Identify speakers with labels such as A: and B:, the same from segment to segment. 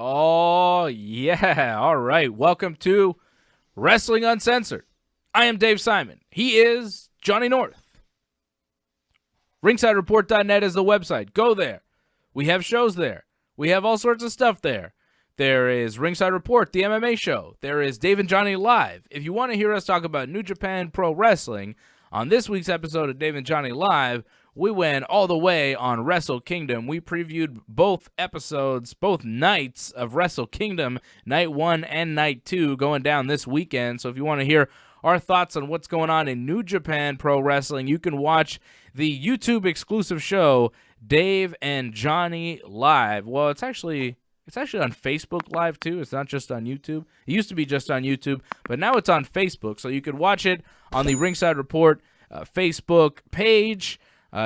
A: Oh, yeah. All right. Welcome to Wrestling Uncensored. I am Dave Simon. He is Johnny North. RingsideReport.net is the website. Go there. We have shows there. We have all sorts of stuff there. There is Ringside Report, the MMA show. There is Dave and Johnny Live. If you want to hear us talk about New Japan Pro Wrestling, on this week's episode of Dave and Johnny Live, we went all the way on Wrestle Kingdom. We previewed both episodes, both nights of Wrestle Kingdom, night 1 and night 2, going down this weekend. So if you want to hear our thoughts on what's going on in New Japan Pro Wrestling, you can watch the YouTube exclusive show, Dave and Johnny Live. Well, it's actually on Facebook Live, too. It's not just on YouTube. It used to be just on YouTube, but now it's on Facebook. So you could watch it on the Ringside Report Facebook page.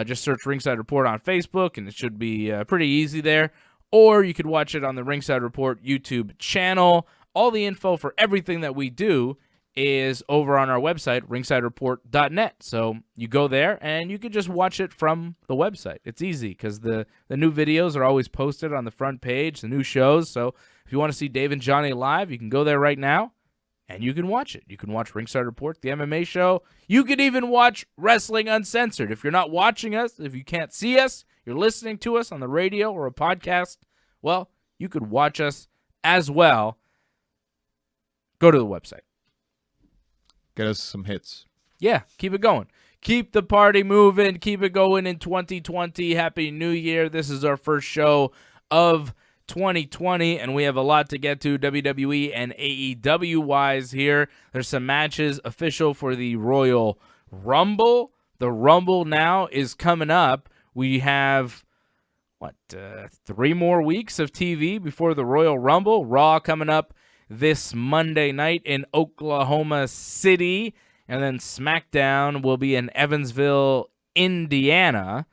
A: Just search Ringside Report on Facebook, and it should be pretty easy there. Or you could watch it on the Ringside Report YouTube channel. All the info for everything that we do is over on our website, ringsidereport.net. So you go there, and you can just watch it from the website. It's easy because the new videos are always posted on the front page, the new shows. So if you want to see Dave and Johnny live, you can go there right now, and you can watch it. You can watch Ringside Report, the MMA show. You can even watch Wrestling Uncensored. If you're not watching us, if you can't see us, you're listening to us on the radio or a podcast, well, you could watch us as well. Go to the website.
B: Get us some hits.
A: Yeah, keep it going. Keep the party moving. Keep it going in 2020. Happy New Year. This is our first show of 2020, and we have a lot to get to WWE and AEW wise here. There's some matches official for the Royal Rumble. The Rumble now is coming up. We have 3 more weeks of TV before the Royal Rumble. Raw coming up this Monday night in Oklahoma City, and then SmackDown will be in Evansville, Indiana.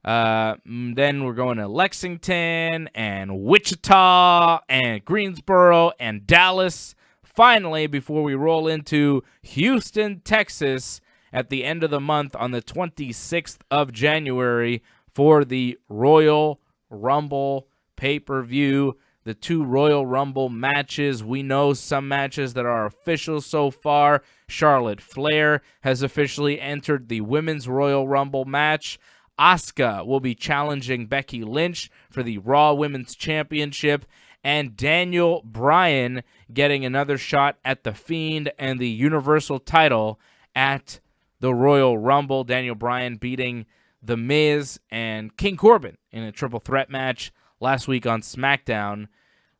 A: Then we're going to Lexington and Wichita and Greensboro and Dallas. Finally, before we roll into Houston, Texas at the end of the month on the 26th of January for the Royal Rumble pay-per-view. The 2 Royal Rumble matches. We know some matches that are official so far. Charlotte Flair has officially entered the Women's Royal Rumble match. Asuka will be challenging Becky Lynch for the Raw Women's Championship. And Daniel Bryan getting another shot at The Fiend and the Universal title at the Royal Rumble. Daniel Bryan beating The Miz and King Corbin in a triple threat match last week on SmackDown.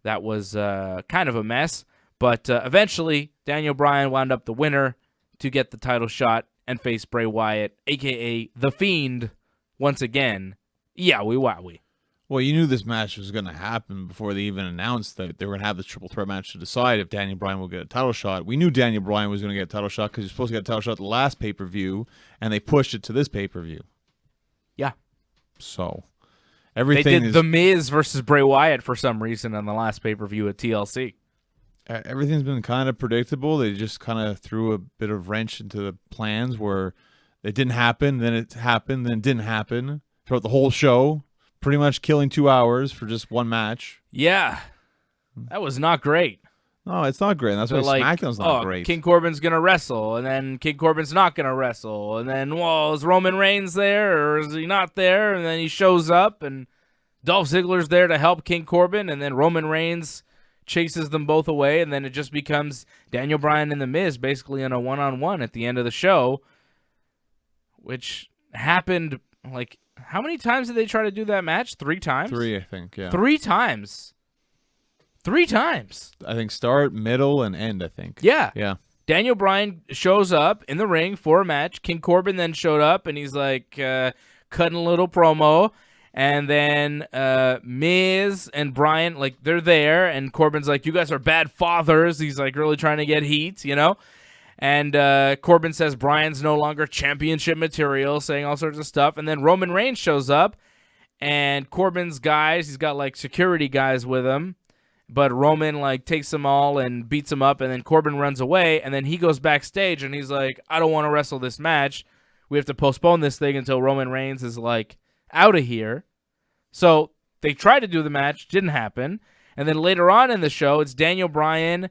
A: That was kind of a mess, but eventually Daniel Bryan wound up the winner to get the title shot and face Bray Wyatt, a.k.a. The Fiend, once again. Yowie wowie.
B: Well, you knew this match was going to happen before they even announced that they were going to have this triple threat match to decide if Daniel Bryan will get a title shot. We knew Daniel Bryan was going to get a title shot because he was supposed to get a title shot at the last pay-per-view, and they pushed it to this pay-per-view.
A: Yeah.
B: So
A: they did The Miz versus Bray Wyatt for some reason on the last pay-per-view at TLC.
B: Everything's been kind of predictable. They just kind of threw a bit of wrench into the plans where it didn't happen, then it happened, then it didn't happen throughout the whole show, pretty much killing 2 hours for just one match.
A: Yeah, that was not great.
B: No, it's not great. That's why SmackDown's not great.
A: King Corbin's going to wrestle, and then King Corbin's not going to wrestle. And then, well, is Roman Reigns there, or is he not there? And then he shows up, and Dolph Ziggler's there to help King Corbin, and then Roman Reigns chases them both away, and then it just becomes Daniel Bryan and The Miz basically in a one-on-one at the end of the show, which happened, how many times did they try to do that match? 3 times?
B: 3, I think, yeah.
A: 3 times. 3 times.
B: I think start, middle, and end, I think.
A: Yeah.
B: Yeah.
A: Daniel Bryan shows up in the ring for a match. King Corbin then showed up, and he's cutting a little promo. And then Miz and Bryan, they're there, and Corbin's like, you guys are bad fathers. He's, really trying to get heat, you know? And Corbin says Bryan's no longer championship material, saying all sorts of stuff. And then Roman Reigns shows up, and Corbin's guys, he's got, security guys with him. But Roman, takes them all and beats them up, and then Corbin runs away, and then he goes backstage, and he's like, I don't want to wrestle this match. We have to postpone this thing until Roman Reigns is, out of here. So they tried to do the match, didn't happen. And then later on in the show, it's Daniel Bryan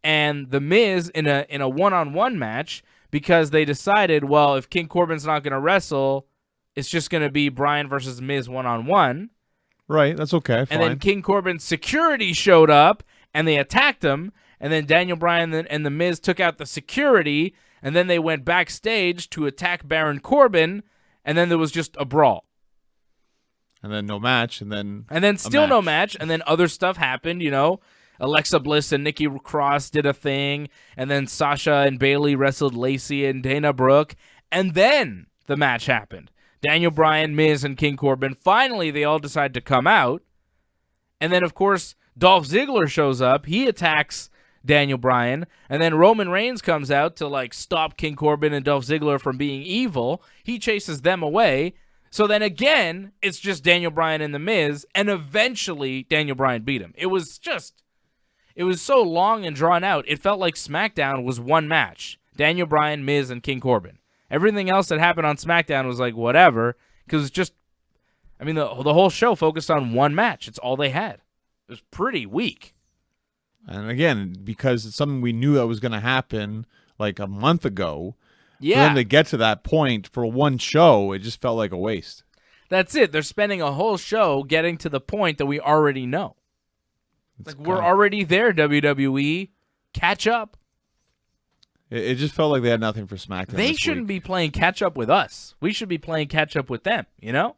A: and The Miz in a one-on-one match because they decided, well, if King Corbin's not going to wrestle, it's just going to be Bryan versus Miz one-on-one.
B: Right, that's okay, fine.
A: And then King Corbin's security showed up, and they attacked him, and then Daniel Bryan and The Miz took out the security, and then they went backstage to attack Baron Corbin, and then there was just a brawl.
B: And then no match, and then
A: still no match, and then other stuff happened, you know. Alexa Bliss and Nikki Cross did a thing, and then Sasha and Bayley wrestled Lacey and Dana Brooke, and then the match happened. Daniel Bryan, Miz, and King Corbin, finally they all decide to come out, and then, of course, Dolph Ziggler shows up. He attacks Daniel Bryan, and then Roman Reigns comes out to, like, stop King Corbin and Dolph Ziggler from being evil. He chases them away. So then again, it's just Daniel Bryan and The Miz, and eventually Daniel Bryan beat him. It was so long and drawn out. It felt like SmackDown was one match. Daniel Bryan, Miz, and King Corbin. Everything else that happened on SmackDown was like whatever, because it's just, I mean, the whole show focused on one match. It's all they had. It was pretty weak.
B: And again, because it's something we knew that was going to happen like a month ago,
A: yeah.
B: For them to get to that point for one show, it just felt like a waste.
A: That's it. They're spending a whole show getting to the point that we already know. We're already there, WWE. Catch up.
B: It just felt like they had nothing for SmackDown.
A: They shouldn't be playing catch up with us. We should be playing catch up with them, you know?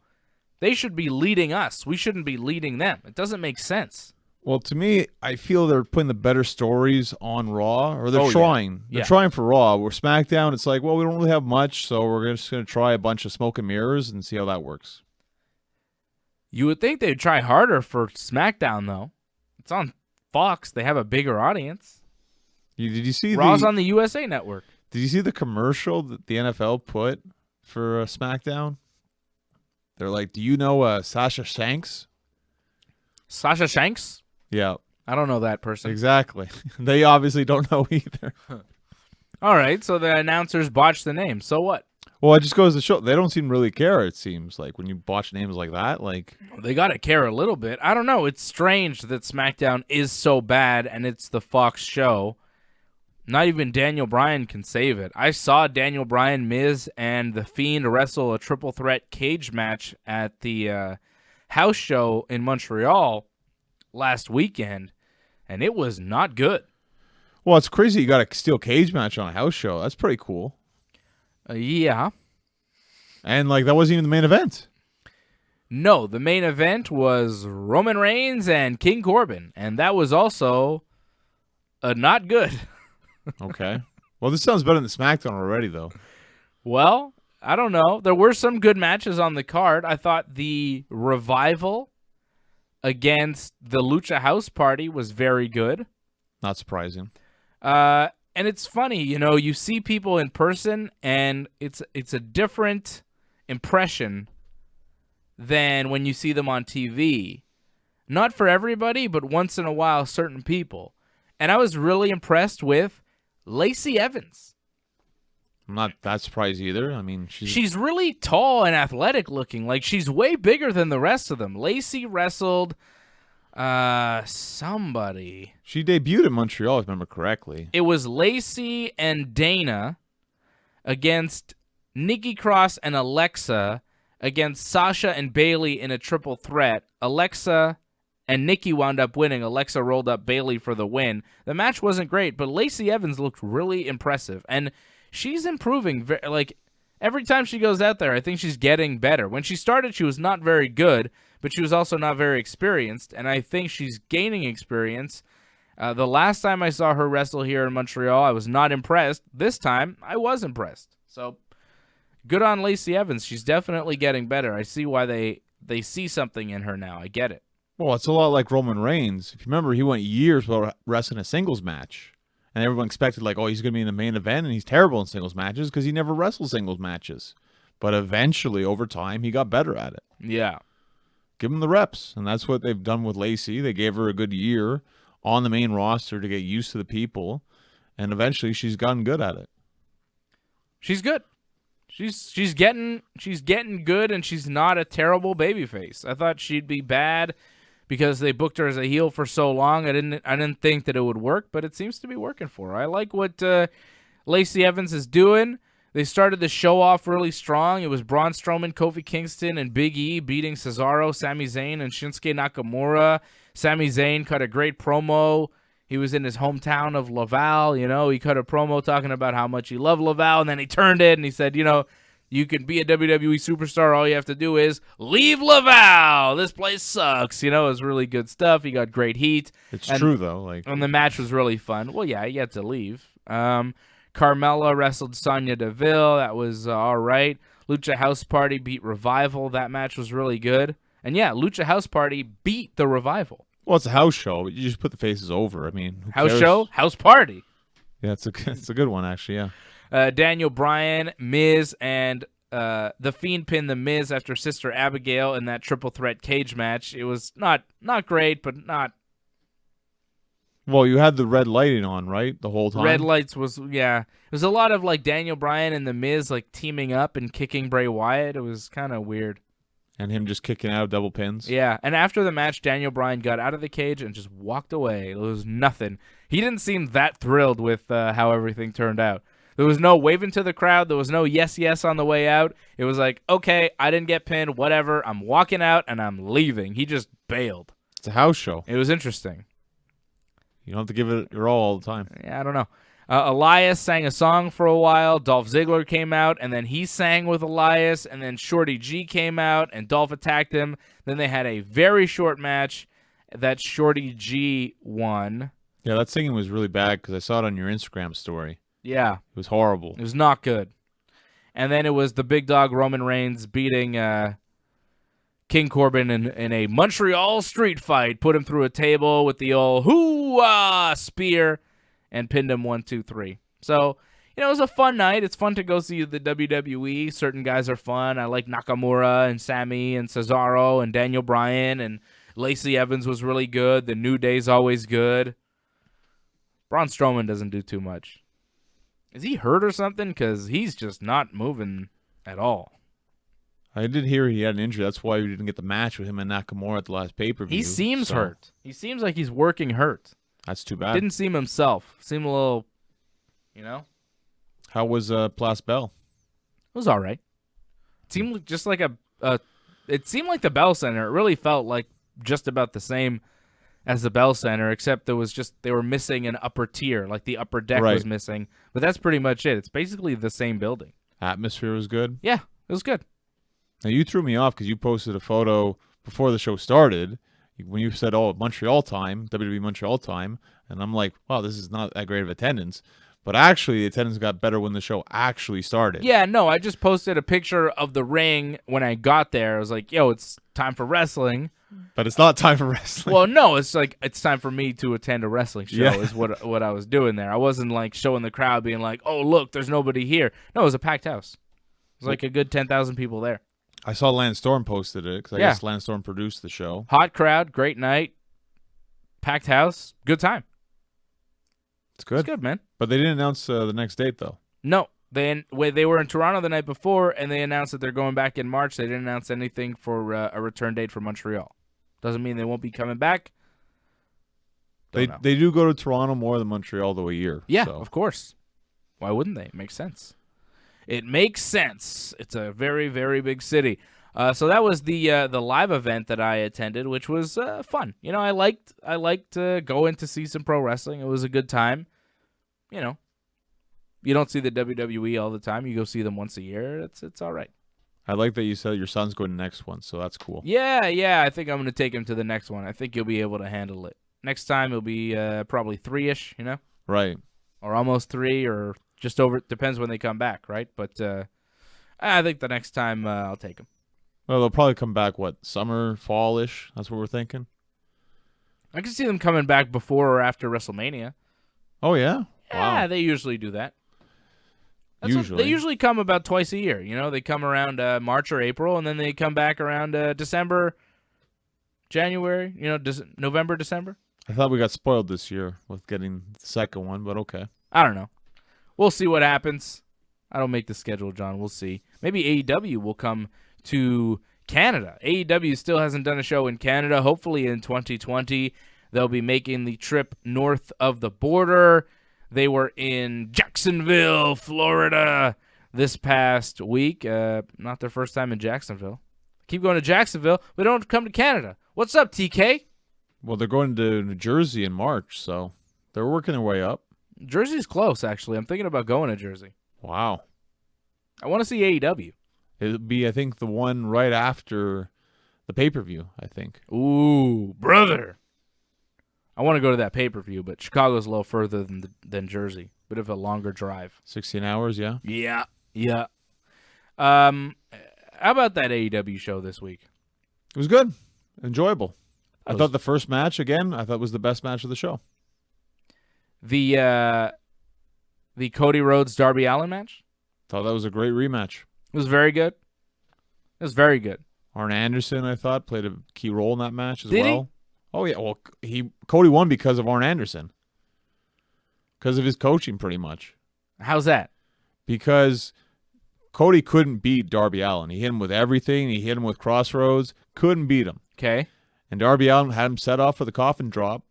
A: They should be leading us. We shouldn't be leading them. It doesn't make sense.
B: Well, to me, I feel they're putting the better stories on Raw, or they're trying.
A: Yeah.
B: They're trying for Raw. Where SmackDown, it's like, well, we don't really have much, so we're just going to try a bunch of smoke and mirrors and see how that works.
A: You would think they'd try harder for SmackDown, though. It's on Fox. They have a bigger audience.
B: Did you see
A: Raw's on the USA Network.
B: Did you see the commercial that the NFL put for SmackDown? They're like, do you know Sasha Shanks?
A: Sasha Shanks?
B: Yeah.
A: I don't know that person.
B: Exactly. They obviously don't know either.
A: All right, so the announcers botched the name. So what?
B: Well, it just goes to show they don't seem to really care, it seems like, when you botch names like that. Like,
A: they got to care a little bit. I don't know. It's strange that SmackDown is so bad and it's the Fox show. Not even Daniel Bryan can save it. I saw Daniel Bryan, Miz, and The Fiend wrestle a triple threat cage match at the house show in Montreal last weekend, and it was not good.
B: Well, it's crazy you got a steel cage match on a house show. That's pretty cool.
A: Yeah.
B: And, like, that wasn't even the main event.
A: No, the main event was Roman Reigns and King Corbin, and that was also not good.
B: Okay. Well, this sounds better than SmackDown already, though.
A: Well, I don't know. There were some good matches on the card. I thought the Revival against the Lucha House Party was very good.
B: Not surprising.
A: And it's funny, you know, you see people in person, and it's a different impression than when you see them on TV. Not for everybody, but once in a while, certain people. And I was really impressed with Lacey Evans.
B: I'm not that surprised either. I mean,
A: she's really tall and athletic looking. Like, she's way bigger than the rest of them. Lacey wrestled somebody.
B: She debuted in Montreal, if I remember correctly.
A: It was Lacey and Dana against Nikki Cross and Alexa against Sasha and Bayley in a triple threat. Alexa and Nikki wound up winning. Alexa rolled up Bayley for the win. The match wasn't great, but Lacey Evans looked really impressive. And she's improving. Like, every time she goes out there, I think she's getting better. When she started, she was not very good, but she was also not very experienced. And I think she's gaining experience. The last time I saw her wrestle here in Montreal, I was not impressed. This time, I was impressed. So, good on Lacey Evans. She's definitely getting better. I see why they see something in her now. I get it.
B: Well, it's a lot like Roman Reigns. If you remember, he went years without wrestling a singles match. And everyone expected, like, oh, he's going to be in the main event, and he's terrible in singles matches because he never wrestled singles matches. But eventually, over time, he got better at it.
A: Yeah.
B: Give him the reps, and that's what they've done with Lacey. They gave her a good year on the main roster to get used to the people, and eventually she's gotten good at it.
A: She's good. She's getting good, and she's not a terrible babyface. I thought she'd be bad because they booked her as a heel for so long. I didn't think that it would work, but it seems to be working for her. I like what Lacey Evans is doing. They started the show off really strong. It was Braun Strowman, Kofi Kingston, and Big E beating Cesaro, Sami Zayn, and Shinsuke Nakamura. Sami Zayn cut a great promo. He was in his hometown of Laval. He cut a promo talking about how much he loved Laval, and then he turned it and he said, you can be a WWE superstar. All you have to do is leave Laval. This place sucks. It was really good stuff. He got great heat.
B: It's true, though.
A: And the match was really fun. Well, yeah, he had to leave. Carmella wrestled Sonya Deville. That was all right. Lucha House Party beat Revival. That match was really good. And yeah, Lucha House Party beat the Revival.
B: Well, it's a house show, but you just put the faces over. I mean, who
A: house
B: cares?
A: show, house party.
B: Yeah, it's a good one, actually, yeah.
A: Daniel Bryan, Miz, and The Fiend pinned The Miz after Sister Abigail in that triple threat cage match. It was not great, but not...
B: Well, you had the red lighting on, right, the whole time?
A: Red lights was, yeah. It was a lot of, Daniel Bryan and The Miz, teaming up and kicking Bray Wyatt. It was kind of weird.
B: And him just kicking out of double pins.
A: Yeah, and after the match, Daniel Bryan got out of the cage and just walked away. It was nothing. He didn't seem that thrilled with how everything turned out. There was no waving to the crowd. There was no yes on the way out. It was like, okay, I didn't get pinned, whatever. I'm walking out and I'm leaving. He just bailed.
B: It's a house show.
A: It was interesting.
B: You don't have to give it your all the time.
A: Yeah, I don't know. Elias sang a song for a while. Dolph Ziggler came out, and then he sang with Elias, and then Shorty G came out, and Dolph attacked him. Then they had a very short match that Shorty G won.
B: Yeah, that singing was really bad because I saw it on your Instagram story.
A: Yeah.
B: It was horrible.
A: It was not good. And then it was the big dog Roman Reigns beating King Corbin in a Montreal street fight. Put him through a table with the old hoo-ah spear and pinned him 1, 2, 3. So, it was a fun night. It's fun to go see the WWE. Certain guys are fun. I like Nakamura and Sammy and Cesaro and Daniel Bryan, and Lacey Evans was really good. The New Day's always good. Braun Strowman doesn't do too much. Is he hurt or something? Because he's just not moving at all.
B: I did hear he had an injury. That's why we didn't get the match with him and Nakamura at the last pay-per-view.
A: He seems hurt. He seems like he's working hurt.
B: That's too bad.
A: Didn't seem himself. Seemed a little,
B: How was Place Bell?
A: It was all right. It seemed just like it seemed like the Bell Center. It really felt like just about the same as the Bell Center, except they were missing an upper tier, like the upper deck was missing. But that's pretty much it. It's basically the same building.
B: Atmosphere was good?
A: Yeah, it was good.
B: Now, you threw me off because you posted a photo before the show started when you said, Montreal time, WWE Montreal time, and I'm like, wow, this is not that great of attendance. But actually, the attendance got better when the show actually started.
A: Yeah, no, I just posted a picture of the ring when I got there. I was like, yo, it's time for wrestling.
B: But it's not time for wrestling.
A: Well, no, it's like it's time for me to attend a wrestling show is what I was doing there. I wasn't like showing the crowd being like, oh, look, there's nobody here. No, it was a packed house. It was like a good 10,000 people there.
B: I saw Lance Storm posted it because I guess Lance Storm produced the show.
A: Hot crowd, great night, packed house, good time.
B: It's good.
A: It's good, man.
B: But they didn't announce the next date, though.
A: No. They were in Toronto the night before, and they announced that they're going back in March. They didn't announce anything for a return date for Montreal. Doesn't mean they won't be coming back.
B: They do go to Toronto more than Montreal, though, a year.
A: Yeah,
B: so.
A: Of course. Why wouldn't they? It makes sense. It makes sense. It's a very, very big city. So that was the live event that I attended, which was fun. I liked going to see some pro wrestling. It was a good time. You don't see the WWE all the time. You go see them once a year. It's all right.
B: I like that you said your son's going to the next one, so that's cool.
A: Yeah. I think I'm going to take him to the next one. I think he'll be able to handle it. Next time he'll be probably 3-ish,
B: Right.
A: Or almost 3, or just over. Depends when they come back, right? But I think the next time I'll take him.
B: Well, they'll probably come back, summer, fall-ish? That's what we're thinking?
A: I can see them coming back before or after WrestleMania.
B: Oh, yeah?
A: Yeah,
B: Wow.
A: they usually do that.
B: Usually.
A: They usually come about twice a year. They come around March or April, and then they come back around December, January, November, December.
B: I thought we got spoiled this year with getting the second one, but okay.
A: I don't know. We'll see what happens. I don't make the schedule, John. We'll see. Maybe AEW will come to Canada. AEW still hasn't done a show in Canada. Hopefully in 2020, they'll be making the trip north of the border. They were in Jacksonville, Florida this past week. Not their first time in Jacksonville. Keep going to Jacksonville, but don't come to Canada. What's up, TK?
B: Well, they're going to New Jersey in March, so they're working their way up.
A: Jersey's close, actually. I'm thinking about going to Jersey.
B: Wow.
A: I want to see AEW.
B: It'll be, I think, the one right after the pay-per-view, I think.
A: Ooh, brother. I want to go to that pay-per-view, but Chicago's a little further than Jersey. Bit of a longer drive.
B: 16 hours, yeah?
A: Yeah. How about that AEW show this week?
B: It was good. Enjoyable. I thought the first match, again, I thought was the best match of the show.
A: The Cody Rhodes Darby Allin match?
B: Thought that was a great rematch.
A: It was very good. It was very good.
B: Arn Anderson, I thought, played a key role in that match as
A: Did
B: well.
A: He?
B: Oh, yeah. Well, Cody won because of Arn Anderson. Because of his coaching, pretty much.
A: How's that?
B: Because Cody couldn't beat Darby Allin. He hit him with everything. He hit him with crossroads. Couldn't beat him.
A: Okay.
B: And Darby Allin had him set off for the coffin drop.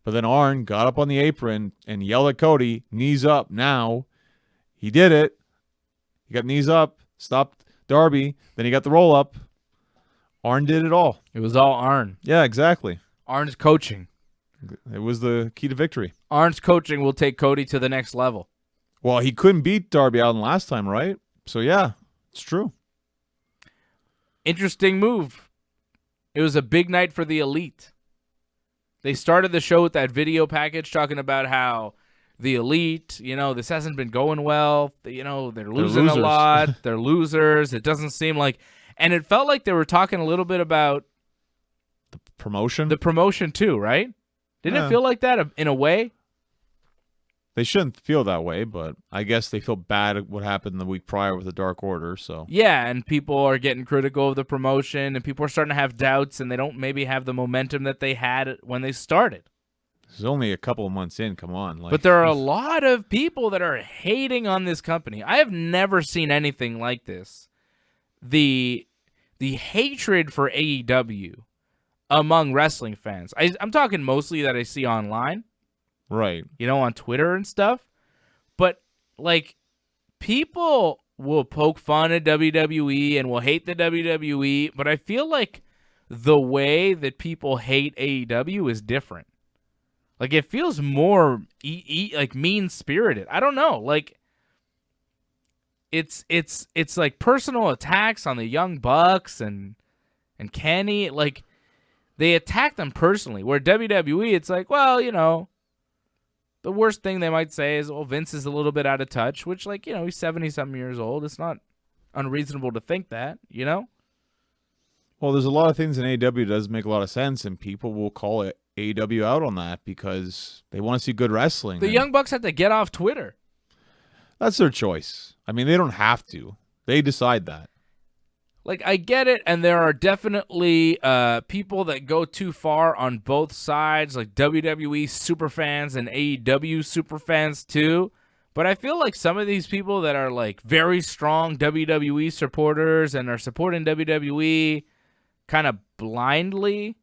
B: But then Arn got up on the apron and yelled at Cody, knees up now. He did it. He got knees up, stopped Darby. Then he got the roll up. Arn did it all.
A: It was all Arn.
B: Yeah, exactly.
A: Arn's coaching.
B: It was the key to victory.
A: Arn's coaching will take Cody to the next level.
B: Well, he couldn't beat Darby Allin last time, right? So, yeah, it's true.
A: Interesting move. It was a big night for the Elite. They started the show with that video package talking about how the Elite, this hasn't been going well. They're losing a lot. They're losers. It doesn't seem like... And it felt like they were talking a little bit about...
B: The promotion?
A: The promotion, too, right? Didn't it feel like that in a way?
B: They shouldn't feel that way, but I guess they feel bad at what happened the week prior with the Dark Order, so...
A: Yeah, and people are getting critical of the promotion, and people are starting to have doubts, and they don't maybe have the momentum that they had when they started.
B: This is only a couple of months in, come on.
A: But there are a lot of people that are hating on this company. I have never seen anything like this. The hatred for AEW among wrestling fans. I'm talking mostly that I see online.
B: Right.
A: On Twitter and stuff. But, people will poke fun at WWE and will hate the WWE, but I feel like the way that people hate AEW is different. It feels more mean-spirited. I don't know. It's like personal attacks on the Young Bucks and Kenny. They attack them personally. Where WWE, it's like, well, the worst thing they might say is, well, Vince is a little bit out of touch, which, he's 70-something years old. It's not unreasonable to think that,
B: Well, there's a lot of things in AEW that does make a lot of sense, and people will call it AEW out on that because they want to see good wrestling.
A: The Young Bucks have to get off Twitter.
B: That's their choice. I mean, they don't have to. They decide that.
A: I get it, and there are definitely people that go too far on both sides, like WWE superfans and AEW superfans too. But I feel like some of these people that are very strong WWE supporters and are supporting WWE kind of blindly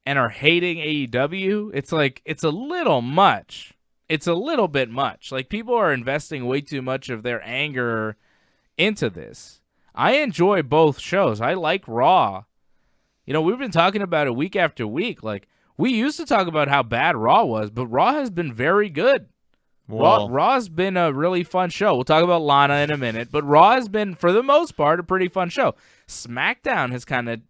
A: and are hating AEW, it's a little much. It's a little bit much. People are investing way too much of their anger into this. I enjoy both shows. I like Raw. We've been talking about it week after week. We used to talk about how bad Raw was, but Raw has been very good.
B: Well,
A: Raw's been a really fun show. We'll talk about Lana in a minute, but Raw has been, for the most part, a pretty fun show. SmackDown has kind of,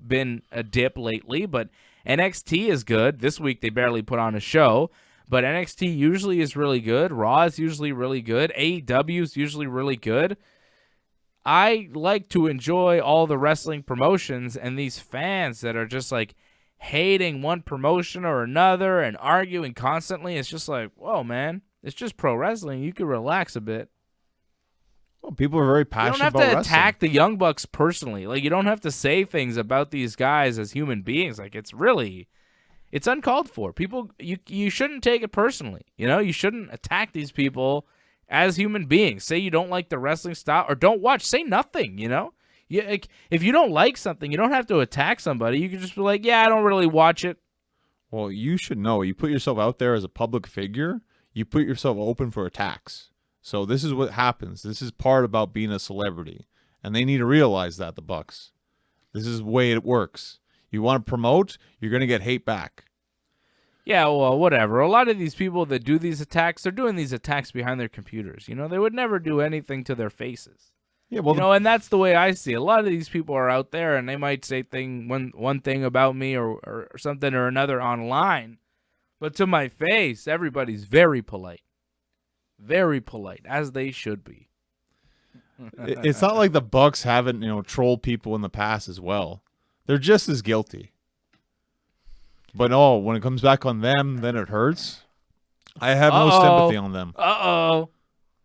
A: been a dip lately, but NXT is good. This week they barely put on a show, but NXT usually is really good. Raw is usually really good. AEW is usually really good. I like to enjoy all the wrestling promotions, and these fans that are just hating one promotion or another and arguing constantly, it's just whoa, man, it's just pro wrestling. You can relax a bit.
B: Well, people are very passionate about
A: You don't have to
B: wrestling.
A: attack the Young Bucks personally. You don't have to say things about these guys as human beings. It's uncalled for. People, you shouldn't take it personally. You shouldn't attack these people as human beings. Say you don't like the wrestling style or don't watch. Say nothing, if you don't like something, you don't have to attack somebody. You can just be like, yeah, I don't really watch it.
B: Well, you should know. You put yourself out there as a public figure. You put yourself open for attacks. So this is what happens. This is part about being a celebrity. And they need to realize that, the Bucks. This is the way it works. You want to promote, you're going to get hate back.
A: Yeah, well, whatever. A lot of these people that do these attacks, they're doing these attacks behind their computers. They would never do anything to their faces.
B: Yeah, well,
A: and that's the way I see it. A lot of these people are out there, and they might say one thing about me or something or another online, but to my face, everybody's very polite, as they should be.
B: It's not like the Bucks haven't, trolled people in the past as well. They're just as guilty. But no, when it comes back on them, then it hurts. I have no sympathy on them.
A: Uh-oh.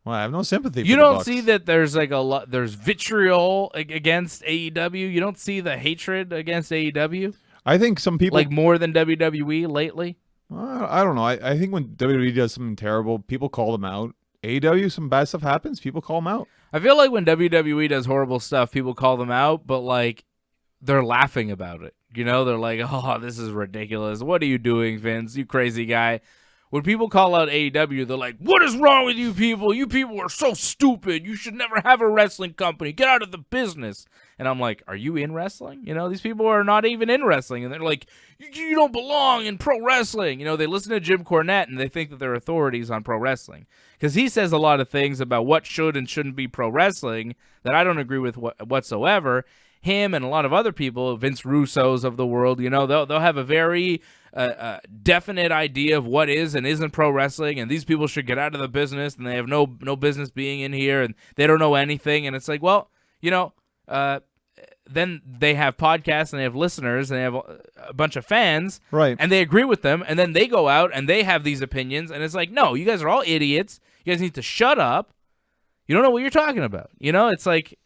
B: Well, I have no sympathy for
A: You
B: the
A: don't
B: Bucks.
A: see that there's there's vitriol against AEW? You don't see the hatred against AEW?
B: I think some people...
A: more than WWE lately?
B: I don't know. I think when WWE does something terrible, people call them out. AEW, some bad stuff happens, people call them out.
A: I feel like when WWE does horrible stuff, people call them out, but they're laughing about it. They're like, oh, this is ridiculous. What are you doing, Vince? You crazy guy. When people call out AEW, they're like, what is wrong with you people? You people are so stupid. You should never have a wrestling company. Get out of the business. And I'm like, are you in wrestling? These people are not even in wrestling. And they're like, you don't belong in pro wrestling. They listen to Jim Cornette and they think that they're authorities on pro wrestling. Because he says a lot of things about what should and shouldn't be pro wrestling that I don't agree with whatsoever. Him and a lot of other people, Vince Russo's of the world, they'll have a very definite idea of what is and isn't pro wrestling, and these people should get out of the business, and they have no business being in here, and they don't know anything. And it's like, well, then they have podcasts and they have listeners and they have a bunch of fans,
B: right? And
A: they agree with them, and then they go out and they have these opinions, and it's like, no, you guys are all idiots. You guys need to shut up. You don't know what you're talking about. It's like.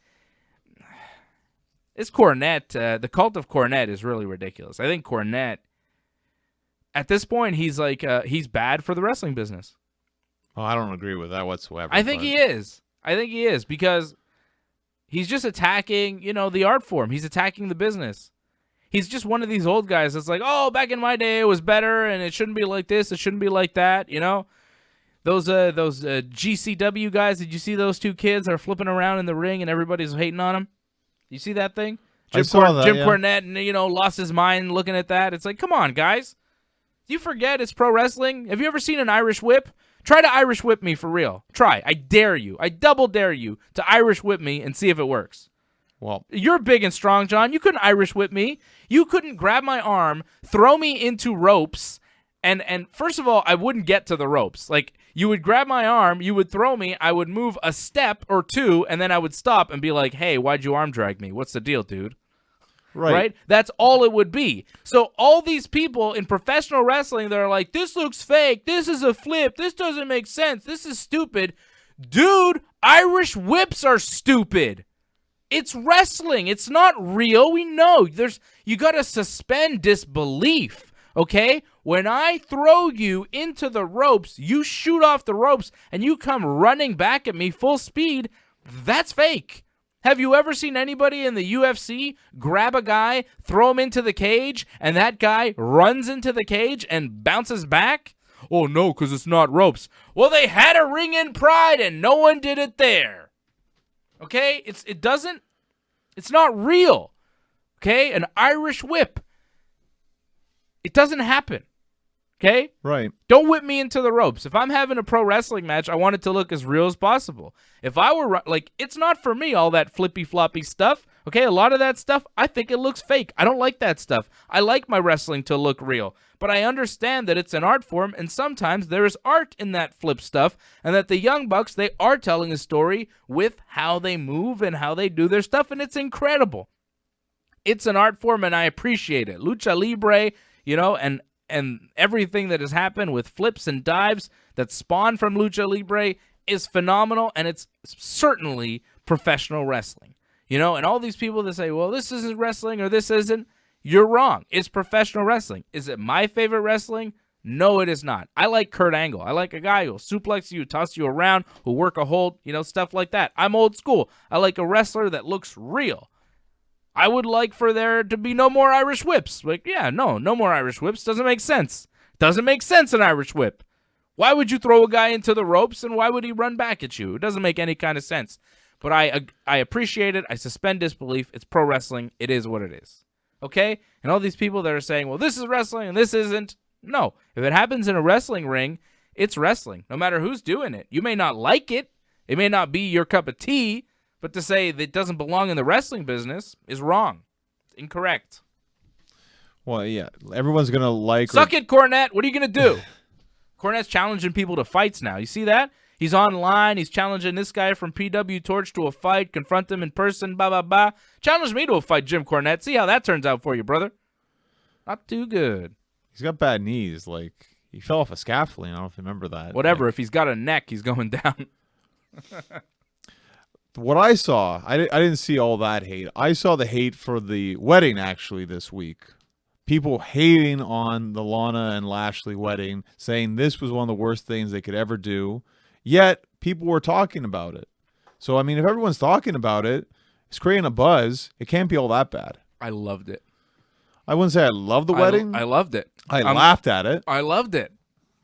A: It's Cornette. The cult of Cornette is really ridiculous. I think Cornette, at this point, he's he's bad for the wrestling business.
B: Oh, I don't agree with that whatsoever.
A: I think he is. Because he's just attacking, the art form. He's attacking the business. He's just one of these old guys that's like, oh, back in my day it was better, and it shouldn't be like this, it shouldn't be like that. Those GCW guys. Did you see those two kids that are flipping around in the ring and everybody's hating on them? You see that thing? Jim Cornette, lost his mind looking at that. It's like, come on, guys. Do you forget it's pro wrestling? Have you ever seen an Irish whip? Try to Irish whip me for real. Try. I dare you. I double dare you to Irish whip me and see if it works.
B: Well,
A: you're big and strong, John. You couldn't Irish whip me. You couldn't grab my arm, throw me into ropes, and first of all, I wouldn't get to the ropes. You would grab my arm, you would throw me, I would move a step or two, and then I would stop and be like, hey, why'd you arm drag me? What's the deal, dude? Right? That's all it would be. So all these people in professional wrestling that are like, this looks fake, this is a flip, this doesn't make sense, this is stupid. Dude, Irish whips are stupid. It's wrestling. It's not real. We know. You got to suspend disbelief. Okay? When I throw you into the ropes, you shoot off the ropes, and you come running back at me full speed, that's fake. Have you ever seen anybody in the UFC grab a guy, throw him into the cage, and that guy runs into the cage and bounces back? Oh, no, because it's not ropes. Well, they had a ring in Pride, and no one did it there. Okay? It's not real. Okay? An Irish whip. It doesn't happen. Okay?
B: Right.
A: Don't whip me into the ropes. If I'm having a pro wrestling match, I want it to look as real as possible. If I were, it's not for me, all that flippy floppy stuff. Okay? A lot of that stuff, I think it looks fake. I don't like that stuff. I like my wrestling to look real. But I understand that it's an art form, and sometimes there is art in that flip stuff, and that the Young Bucks, they are telling a story with how they move and how they do their stuff, and it's incredible. It's an art form, and I appreciate it. Lucha Libre, and everything that has happened with flips and dives that spawn from Lucha Libre is phenomenal, and it's certainly professional wrestling. And all these people that say, well, this isn't wrestling or this isn't, you're wrong. It's professional wrestling. Is it my favorite wrestling? No, it is not. I like Kurt Angle. I like a guy who'll suplex you, toss you around, who'll work a hold, stuff like that. I'm old school. I like a wrestler that looks real. I would like for there to be no more Irish whips. Like, yeah, no more Irish whips. Doesn't make sense. Doesn't make sense, an Irish whip. Why would you throw a guy into the ropes, and why would he run back at you? It doesn't make any kind of sense. But I appreciate it. I suspend disbelief. It's pro wrestling. It is what it is. Okay? And all these people that are saying, well, this is wrestling and this isn't. No. If it happens in a wrestling ring, it's wrestling, no matter who's doing it. You may not like it. It may not be your cup of tea. But to say that it doesn't belong in the wrestling business is wrong. It's incorrect.
B: Well, yeah. Everyone's going to like...
A: Suck it, Cornette. What are you going to do? Cornette's challenging people to fights now. You see that? He's online. He's challenging this guy from PW Torch to a fight. Confront him in person. Blah, blah, blah. Challenge me to a fight, Jim Cornette. See how that turns out for you, brother. Not too good.
B: He's got bad knees. Like, he fell off a scaffolding. I don't know if you remember that.
A: Whatever.
B: Like,
A: if he's got a neck, he's going down.
B: what I saw, I didn't see all that hate. I saw the hate for the wedding, actually, this week. People hating on the Lana and Lashley wedding, saying this was one of the worst things they could ever do. Yet, people were talking about it. So, I mean, if everyone's talking about it, it's creating a buzz. It can't be all that bad.
A: I loved it.
B: I wouldn't say I loved the wedding.
A: I loved it.
B: I laughed at it.
A: I loved it.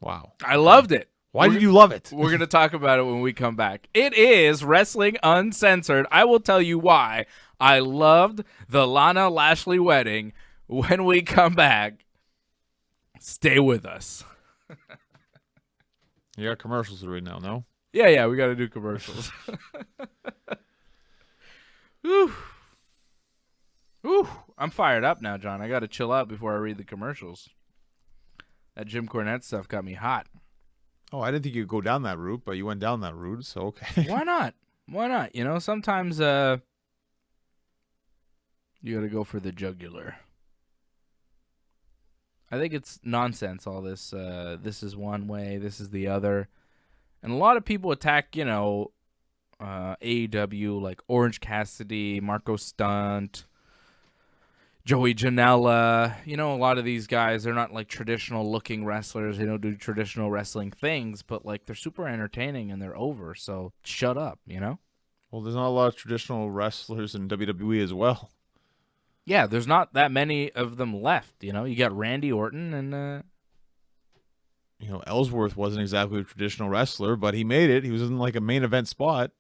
B: Wow.
A: I loved it.
B: Why did you love it?
A: We're going to talk about it when we come back. It is Wrestling Uncensored. I will tell you why I loved the Lana Lashley wedding when we come back. Stay with us.
B: You got commercials to read now, no?
A: Yeah, we got to do commercials. Whew. I'm fired up now, John. I got to chill out before I read the commercials. That Jim Cornette stuff got me hot.
B: Oh, I didn't think you'd go down that route, but you went down that route, so okay.
A: Why not? Why not? You know, sometimes you got to go for the jugular. I think it's nonsense, all this. This is one way, this is the other. And a lot of people attack, you know, AEW, like Orange Cassidy, Marco Stunt, Joey Janela. You know, a lot of these guys, they're not like traditional looking wrestlers. They don't do traditional wrestling things, but like they're super entertaining and they're over. So shut up, you know?
B: Well, there's not a lot of traditional wrestlers in WWE as well.
A: Yeah, there's not that many of them left. You know, you got Randy Orton and
B: you know, Ellsworth wasn't exactly a traditional wrestler, but he made it. He was in like a main event spot.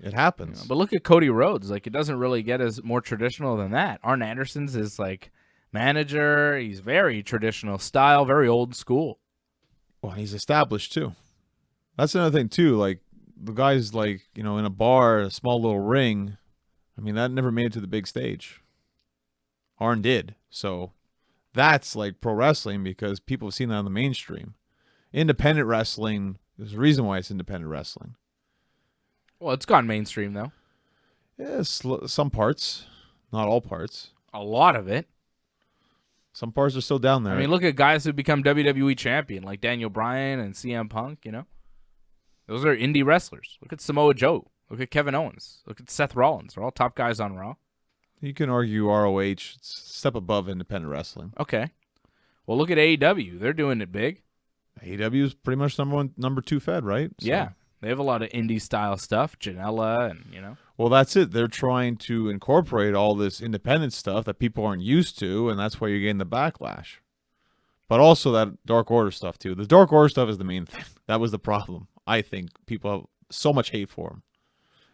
B: It happens.
A: You know, but look at Cody Rhodes. Like, it doesn't really get as more traditional than that. Arn Anderson's is like manager. He's very traditional style, very old school.
B: Well, he's established too. That's another thing too. Like the guy's like, you know, in a bar, a small little ring. I mean, that never made it to the big stage. Arn did. So that's like pro wrestling because people have seen that on the mainstream. Independent wrestling, there's a reason why it's independent wrestling.
A: Well, it's gone mainstream, though.
B: Yes, some parts. Not all parts.
A: A lot of it.
B: Some parts are still down there.
A: I mean, look at guys who become WWE champion, like Daniel Bryan and CM Punk, you know? Those are indie wrestlers. Look at Samoa Joe. Look at Kevin Owens. Look at Seth Rollins. They're all top guys on Raw.
B: You can argue ROH. It's a step above independent wrestling.
A: Okay. Well, look at AEW. They're doing it big.
B: AEW is pretty much number two fed, right? So.
A: Yeah. They have a lot of indie-style stuff. Janela and, you know.
B: Well, that's it. They're trying to incorporate all this independent stuff that people aren't used to, and that's why you're getting the backlash. But also that Dark Order stuff, too. The Dark Order stuff is the main thing. That was the problem. I think people have so much hate for them.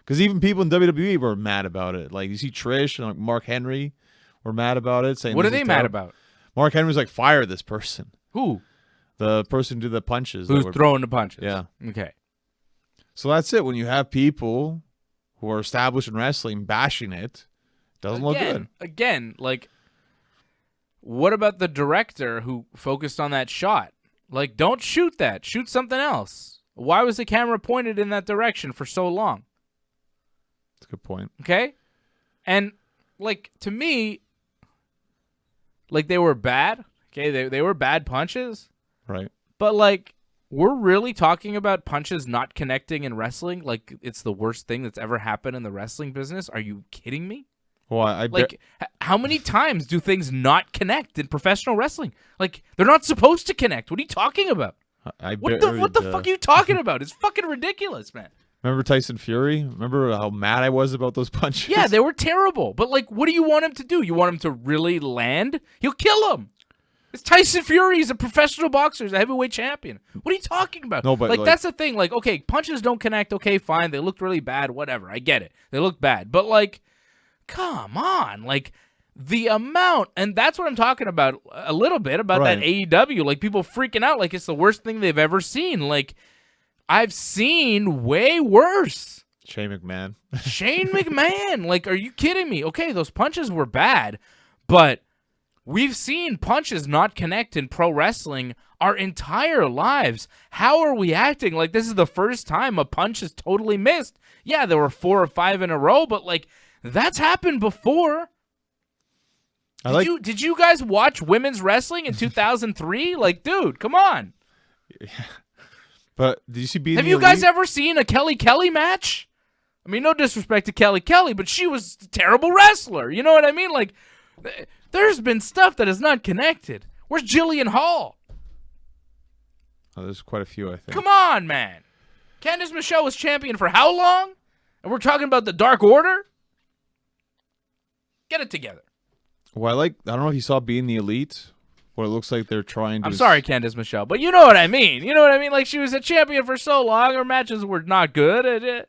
B: Because even people in WWE were mad about it. Like, you see Trish and like Mark Henry were mad about it. Saying,
A: what are they mad about?
B: Mark Henry's like, fire this person.
A: Who?
B: The person who did the punches.
A: Who's throwing the punches?
B: Yeah.
A: Okay.
B: So that's it. When you have people who are established in wrestling bashing it, doesn't look good.
A: Again, like, what about the director who focused on that shot? Like, don't shoot that. Shoot something else. Why was the camera pointed in that direction for so long?
B: That's a good point.
A: Okay? And, like, to me, like, they were bad. Okay? They were bad punches.
B: Right.
A: But, like, we're really talking about punches not connecting in wrestling? Like, it's the worst thing that's ever happened in the wrestling business? Are you kidding me?
B: Well,
A: how many times do things not connect in professional wrestling? Like, they're not supposed to connect. What are you talking about? What the fuck are you talking about? It's fucking ridiculous, man.
B: Remember Tyson Fury? Remember how mad I was about those punches?
A: Yeah, they were terrible. But, like, what do you want him to do? You want him to really land? He'll kill him. It's Tyson Fury. He's a professional boxer. He's a heavyweight champion. What are you talking about?
B: No, but
A: like, that's the thing. Like, okay, punches don't connect. Okay, fine. They looked really bad. Whatever. I get it. They look bad. But, like, come on. Like, the amount, and that's what I'm talking about a little bit, about that AEW. Like, people freaking out like it's the worst thing they've ever seen. Like, I've seen way worse.
B: Shane
A: McMahon. Like, are you kidding me? Okay, those punches were bad, but we've seen punches not connect in pro wrestling our entire lives. How are we acting like this is the first time a punch is totally missed? Yeah, there were 4 or 5 in a row, but, like, that's happened before. Did you guys watch women's wrestling in 2003? Like, dude, come on.
B: Yeah. But did you see
A: Have you guys ever seen a Kelly Kelly match? I mean, no disrespect to Kelly Kelly, but she was a terrible wrestler. You know what I mean? Like, there's been stuff that is not connected. Where's Jillian Hall?
B: Oh, there's quite a few, I think.
A: Come on, man. Candice Michelle was champion for how long? And we're talking about the Dark Order? Get it together.
B: Well, I don't know if you saw Being the Elite. What it looks like they're trying to...
A: I'm sorry, Candice Michelle, but you know what I mean. You know what I mean? Like, she was a champion for so long. Her matches were not good.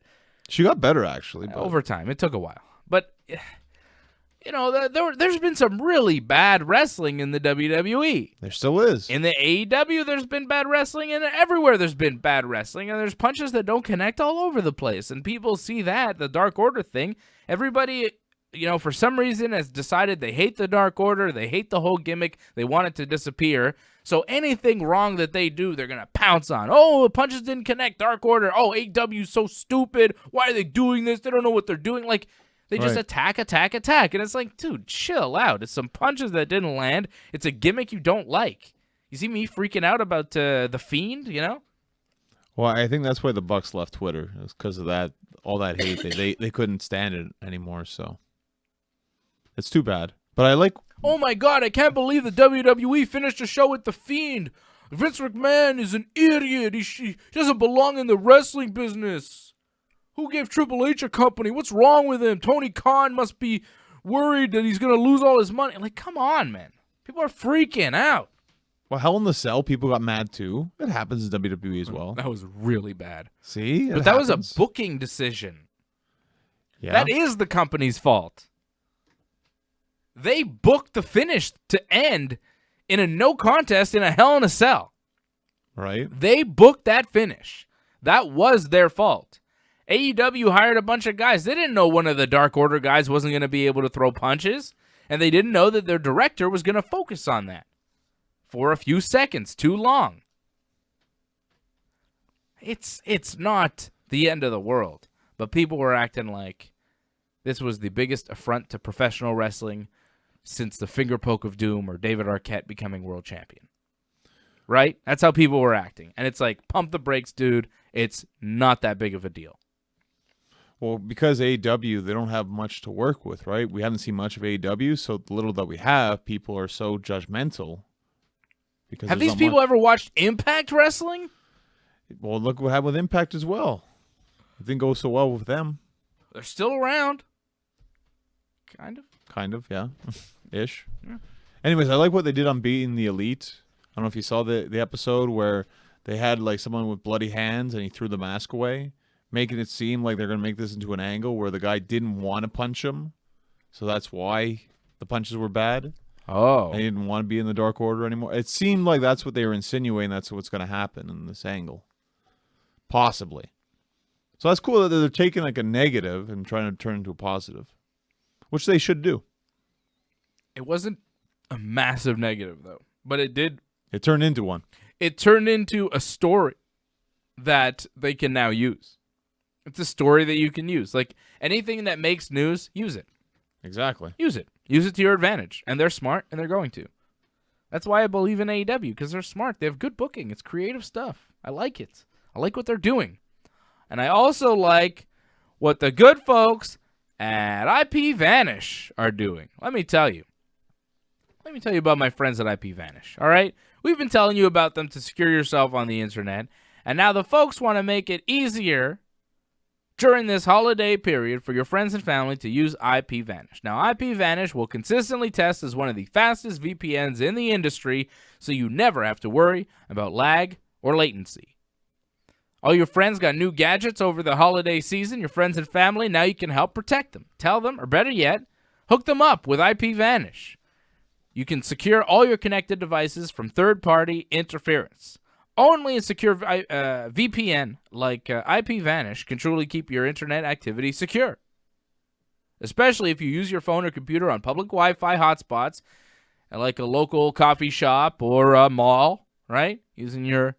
B: She got better, actually. But...
A: over time. It took a while. But, you know, there's been some really bad wrestling in the WWE.
B: There still is.
A: In the AEW, there's been bad wrestling, and everywhere there's been bad wrestling, and there's punches that don't connect all over the place. And people see that, the Dark Order thing. Everybody... you know, for some reason has decided they hate the Dark Order, they hate the whole gimmick, they want it to disappear. So anything wrong that they do, they're going to pounce on. Oh, the punches didn't connect, Dark Order. Oh, AEW's so stupid. Why are they doing this? They don't know what they're doing. Like, they just attack. And it's like, dude, chill out. It's some punches that didn't land. It's a gimmick you don't like. You see me freaking out about The Fiend, you know?
B: Well, I think that's why the Bucks left Twitter. It was because of that, all that hate. They couldn't stand it anymore, so... it's too bad. But I like...
A: oh, my God, I can't believe the WWE finished a show with The Fiend. Vince McMahon is an idiot. He doesn't belong in the wrestling business. Who gave Triple H a company? What's wrong with him? Tony Khan must be worried that he's going to lose all his money. Like, come on, man. People are freaking out.
B: Well, Hell in the Cell, people got mad, too. It happens in WWE as well.
A: That was really bad.
B: See?
A: But that was a booking decision. Yeah. That is the company's fault. They booked the finish to end in a no contest in a Hell in a Cell.
B: Right.
A: They booked that finish. That was their fault. AEW hired a bunch of guys. They didn't know one of the Dark Order guys wasn't going to be able to throw punches, and they didn't know that their director was going to focus on that for a few seconds too long. It's not the end of the world, but people were acting like this was the biggest affront to professional wrestling since the finger poke of doom or David Arquette becoming world champion. Right? That's how people were acting. And it's like, pump the brakes, dude. It's not that big of a deal.
B: Well, because AEW, they don't have much to work with, right? We haven't seen much of AEW, so the little that we have, people are so judgmental. Because
A: have these people ever watched Impact Wrestling?
B: Well, look what happened with Impact as well. It didn't go so well with them.
A: They're still around.
B: Kind of, yeah. Ish. Yeah. Anyways, I like what they did on Being the Elite. I don't know if you saw the episode where they had like someone with bloody hands and he threw the mask away, making it seem like they're going to make this into an angle where the guy didn't want to punch him. So that's why the punches were bad.
A: Oh.
B: They didn't want to be in the Dark Order anymore. It seemed like that's what they were insinuating. That's what's going to happen in this angle. Possibly. So that's cool that they're taking like a negative and trying to turn it into a positive, which they should do.
A: It wasn't a massive negative, though, but it did.
B: It turned into one.
A: It turned into a story that they can now use. It's a story that you can use. Like, anything that makes news, use it.
B: Exactly.
A: Use it. Use it to your advantage. And they're smart, and they're going to. That's why I believe in AEW, because they're smart. They have good booking. It's creative stuff. I like it. I like what they're doing. And I also like what the good folks at IP Vanish are doing. Let me tell you. Let me tell you about my friends at IP Vanish, all right? We've been telling you about them to secure yourself on the internet, and now the folks want to make it easier during this holiday period for your friends and family to use IPVanish. Now, IPVanish will consistently test as one of the fastest VPNs in the industry, so you never have to worry about lag or latency. All your friends got new gadgets over the holiday season, your friends and family, now you can help protect them. Tell them, or better yet, hook them up with IPVanish. You can secure all your connected devices from third-party interference. Only a secure VPN like IPVanish can truly keep your internet activity secure, especially if you use your phone or computer on public Wi-Fi hotspots, like a local coffee shop or a mall, right? Using the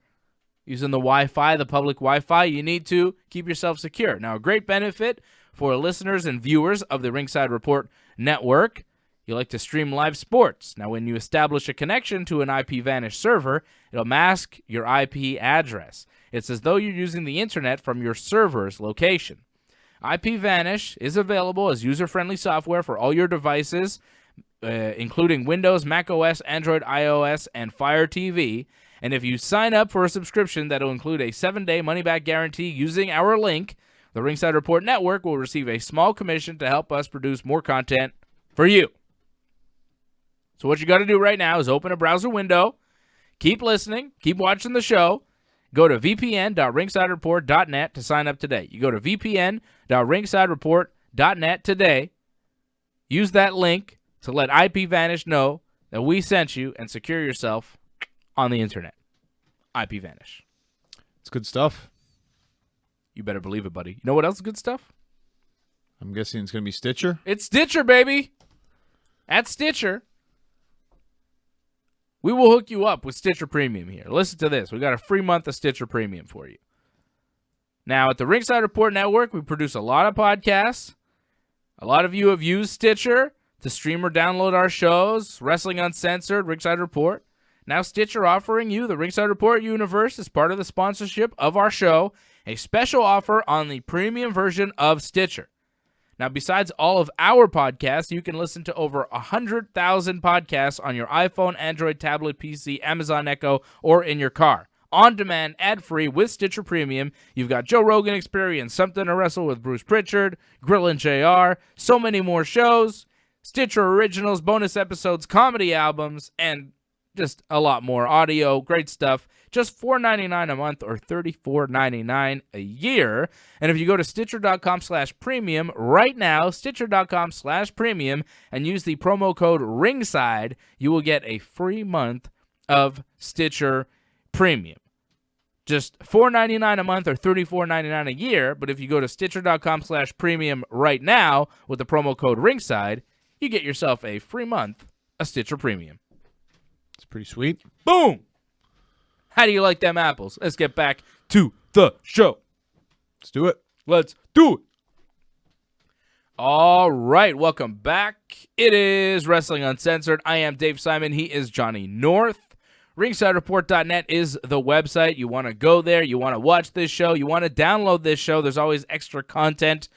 A: Wi-Fi, the public Wi-Fi, you need to keep yourself secure. Now, a great benefit for listeners and viewers of the Ringside Report Network. You like to stream live sports. Now, when you establish a connection to an IPVanish server, it'll mask your IP address. It's as though you're using the internet from your server's location. IPVanish is available as user-friendly software for all your devices, including Windows, macOS, Android, iOS, and Fire TV. And if you sign up for a subscription that'll include a 7-day money-back guarantee using our link, the Ringside Report Network will receive a small commission to help us produce more content for you. So what you got to do right now is open a browser window, keep listening, keep watching the show, go to vpn.ringsidereport.net to sign up today. You go to vpn.ringsidereport.net today, use that link to let IPVanish know that we sent you and secure yourself on the internet. IPVanish.
B: It's good stuff.
A: You better believe it, buddy. You know what else is good stuff?
B: I'm guessing it's going to be Stitcher.
A: It's Stitcher, baby. At Stitcher, we will hook you up with Stitcher Premium here. Listen to this. We got a free month of Stitcher Premium for you. Now, at the Ringside Report Network, we produce a lot of podcasts. A lot of you have used Stitcher to stream or download our shows, Wrestling Uncensored, Ringside Report. Now, Stitcher offering you the Ringside Report universe as part of the sponsorship of our show, a special offer on the premium version of Stitcher. Now, besides all of our podcasts, you can listen to over 100,000 podcasts on your iPhone, Android, tablet, PC, Amazon Echo, or in your car. On demand, ad-free with Stitcher Premium. You've got Joe Rogan Experience, Something to Wrestle with Bruce Pritchard, Grill and JR, so many more shows, Stitcher Originals, bonus episodes, comedy albums, and just a lot more audio. Great stuff. Just $4.99 a month or $34.99 a year. And if you go to Stitcher.com/premium right now, Stitcher.com/premium, and use the promo code RINGSIDE, you will get a free month of Stitcher Premium. Just $4.99 a month or $34.99 a year. But if you go to Stitcher.com/premium right now with the promo code RINGSIDE, you get yourself a free month of Stitcher Premium.
B: It's pretty sweet.
A: Boom! How do you like them apples? Let's get back to the show.
B: Let's do it.
A: Let's do it. All right, welcome back. It is Wrestling Uncensored. I am Dave Simon. He is Johnny North. RingsideReport.net is the website. You want to go there. You want to watch this show. You want to download this show. There's always extra content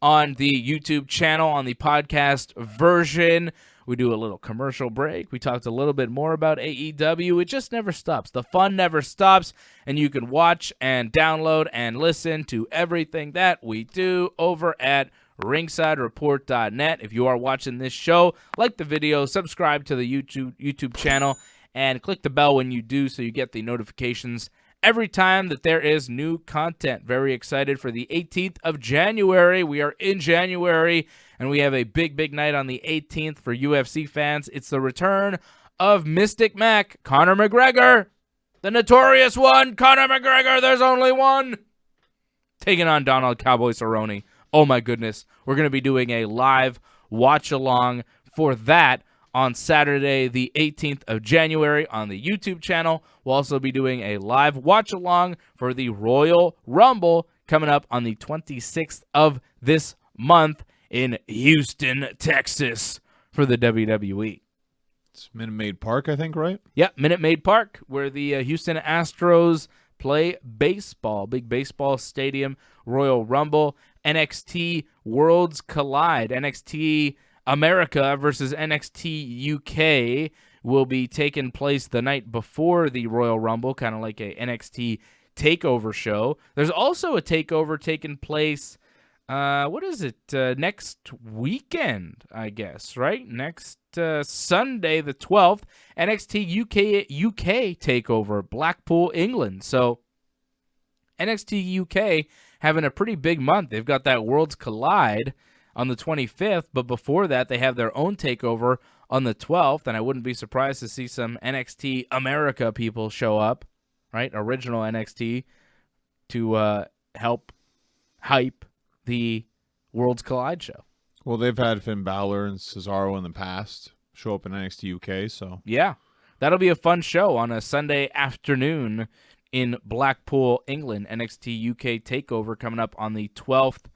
A: on the YouTube channel, on the podcast version. We do a little commercial break. We talked a little bit more about AEW. It just never stops. The fun never stops, and you can watch and download and listen to everything that we do over at ringsidereport.net. If you are watching this show, like the video, subscribe to the YouTube channel, and click the bell when you do so you get the notifications every time that there is new content. Very excited for the 18th of January. We are in January, and we have a big night on the 18th for UFC fans. It's the return of Mystic Mac, Conor McGregor, the notorious one, Conor McGregor. There's only one. Taking on Donald Cowboy Cerrone. Oh my goodness. We're going to be doing a live watch-along for that on Saturday, the 18th of January on the YouTube channel. We'll also be doing a live watch-along for the Royal Rumble coming up on the 26th of this month in Houston, Texas for the WWE.
B: It's Minute Maid Park, I think, right?
A: Yeah, Minute Maid Park, where the Houston Astros play baseball. Big baseball stadium, Royal Rumble, NXT Worlds Collide. NXT America versus NXT UK will be taking place the night before the Royal Rumble, kind of like a NXT takeover show. There's also a takeover taking place what is it? Next weekend, I guess, right? Next Sunday, the 12th, NXT UK takeover, Blackpool, England. So NXT UK having a pretty big month. They've got that Worlds Collide on the 25th, but before that, they have their own takeover on the 12th, and I wouldn't be surprised to see some NXT America people show up, right? Original NXT to help hype the Worlds Collide show.
B: Well, they've had Finn Balor and Cesaro in the past show up in NXT UK, so
A: yeah, that'll be a fun show on a Sunday afternoon in Blackpool, England. NXT UK takeover coming up on the 12th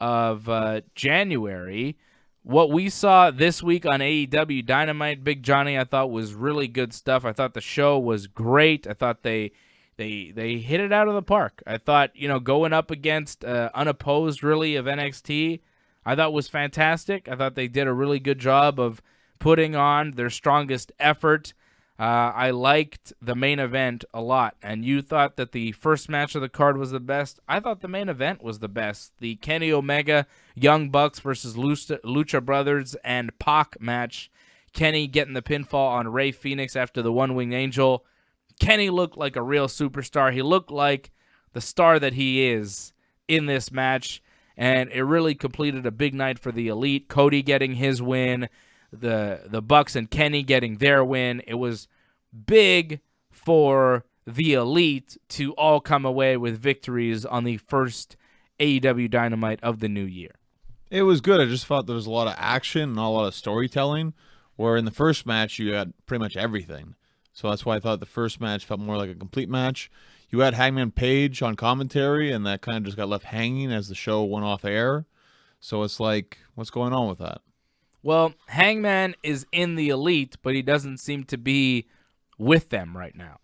A: of January. What we saw this week on AEW Dynamite, Big Johny, I thought was really good stuff. I thought the show was great. I thought they hit it out of the park. I thought, going up against unopposed, really, of NXT, I thought was fantastic. I thought they did a really good job of putting on their strongest effort. I liked the main event a lot, and you thought that the first match of the card was the best. I thought the main event was the best. The Kenny Omega, Young Bucks versus Lucha Brothers and Pac match. Kenny getting the pinfall on Rey Fenix after the One-Winged Angel. Kenny looked like a real superstar. He looked like the star that he is in this match, and it really completed a big night for the Elite. Cody getting his win, the Bucks and Kenny getting their win. It was big for the Elite to all come away with victories on the first AEW Dynamite of the new year.
B: it was good. I just thought there was a lot of action and a lot of storytelling, where in the first match you had pretty much everything. So that's why I thought the first match felt more like a complete match. You had Hangman Page on commentary, and that kind of just got left hanging as the show went off air. So it's like, what's going on with that?
A: Well, Hangman is in the Elite, but he doesn't seem to be with them right now,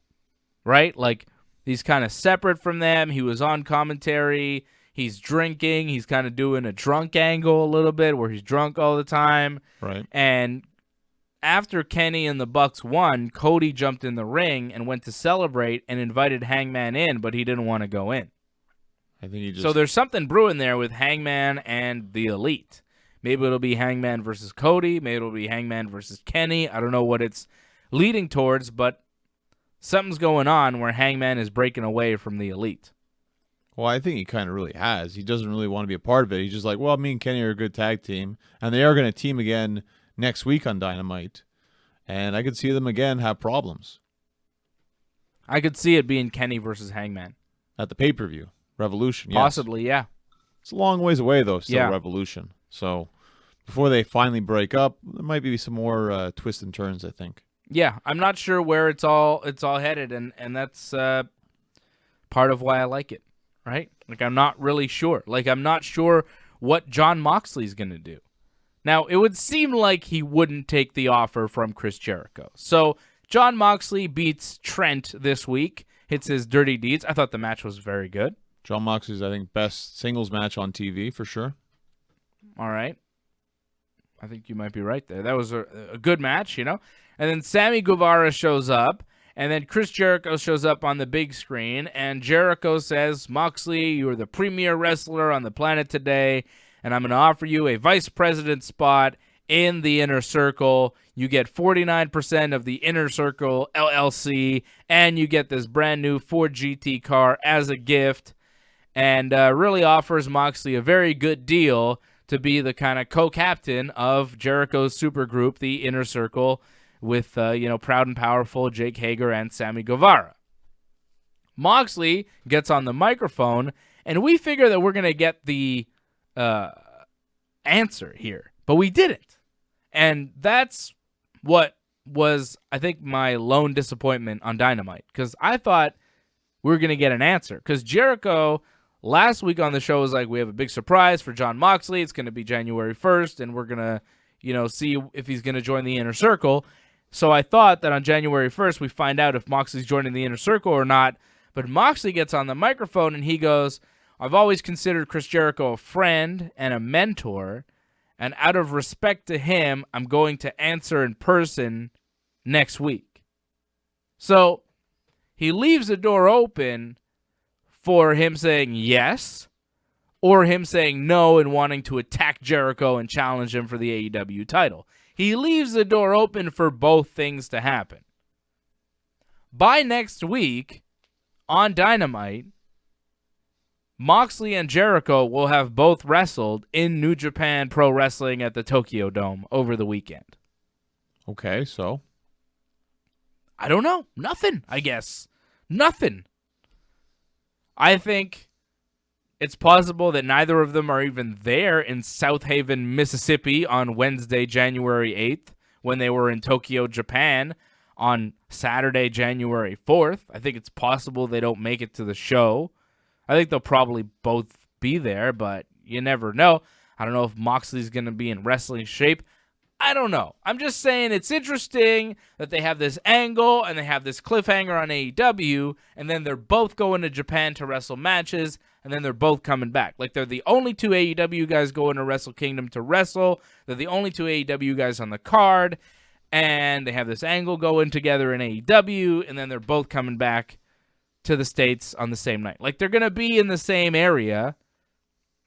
A: right? Like, he's kind of separate from them. He was on commentary. He's drinking. He's kind of doing a drunk angle a little bit where he's drunk all the time.
B: Right.
A: And after Kenny and the Bucks won, Cody jumped in the ring and went to celebrate and invited Hangman in, but he didn't want to go in.
B: I think he just...
A: So there's something brewing there with Hangman and the Elite. Maybe it'll be Hangman versus Cody. Maybe it'll be Hangman versus Kenny. I don't know what it's leading towards, but something's going on where Hangman is breaking away from the Elite.
B: Well, I think he kind of really has. He doesn't really want to be a part of it. He's just like, well, me and Kenny are a good tag team, and they are going to team again next week on Dynamite, and I could see them again have problems.
A: I could see it being Kenny versus Hangman.
B: At the pay-per-view. Revolution, yes.
A: Possibly, yeah.
B: It's a long ways away, though, still,
A: Yeah.
B: Revolution. So before they finally break up, there might be some more twists and turns, I think.
A: Yeah, I'm not sure where it's all headed, and that's part of why I like it, right? Like, I'm not really sure. Like, I'm not sure what Jon Moxley's going to do. Now, it would seem like he wouldn't take the offer from Chris Jericho. So, Jon Moxley beats Trent this week, hits his dirty deeds. I thought the match was very good.
B: Jon Moxley's, I think, best singles match on TV, for sure.
A: All right. I think you might be right there. That was a good match, you know? And then Sammy Guevara shows up, and then Chris Jericho shows up on the big screen, and Jericho says, Moxley, you're the premier wrestler on the planet today, and I'm going to offer you a vice president spot in the Inner Circle. You get 49% of the Inner Circle LLC, and you get this brand new Ford GT car as a gift, and really offers Moxley a very good deal to be the kind of co-captain of Jericho's supergroup, the Inner Circle, with, Proud and Powerful, Jake Hager, and Sammy Guevara. Moxley gets on the microphone, and we figure that we're going to get the answer here, but we didn't. And that's what was, I think, my lone disappointment on Dynamite, because I thought we were going to get an answer, because Jericho last week on the show was like, we have a big surprise for Jon Moxley. It's going to be January 1st, and we're going to, see if he's going to join the Inner Circle. So I thought that on January 1st, we find out if Moxley's joining the Inner Circle or not. But Moxley gets on the microphone, and he goes, I've always considered Chris Jericho a friend and a mentor, and out of respect to him, I'm going to answer in person next week. So he leaves the door open for him saying yes, or him saying no and wanting to attack Jericho and challenge him for the AEW title. He leaves the door open for both things to happen. By next week, on Dynamite, Moxley and Jericho will have both wrestled in New Japan Pro Wrestling at the Tokyo Dome over the weekend.
B: Okay, so?
A: I don't know. Nothing, I guess. Nothing. I think it's possible that neither of them are even there in South Haven, Mississippi on Wednesday, January 8th, when they were in Tokyo, Japan on Saturday, January 4th. I think it's possible they don't make it to the show. I think they'll probably both be there, but you never know. I don't know if Moxley's going to be in wrestling shape. I don't know. I'm just saying it's interesting that they have this angle and they have this cliffhanger on AEW, and then they're both going to Japan to wrestle matches, and then they're both coming back. Like, they're the only two AEW guys going to Wrestle Kingdom to wrestle. They're the only two AEW guys on the card, and they have this angle going together in AEW, and then they're both coming back to the States on the same night. Like, they're going to be in the same area.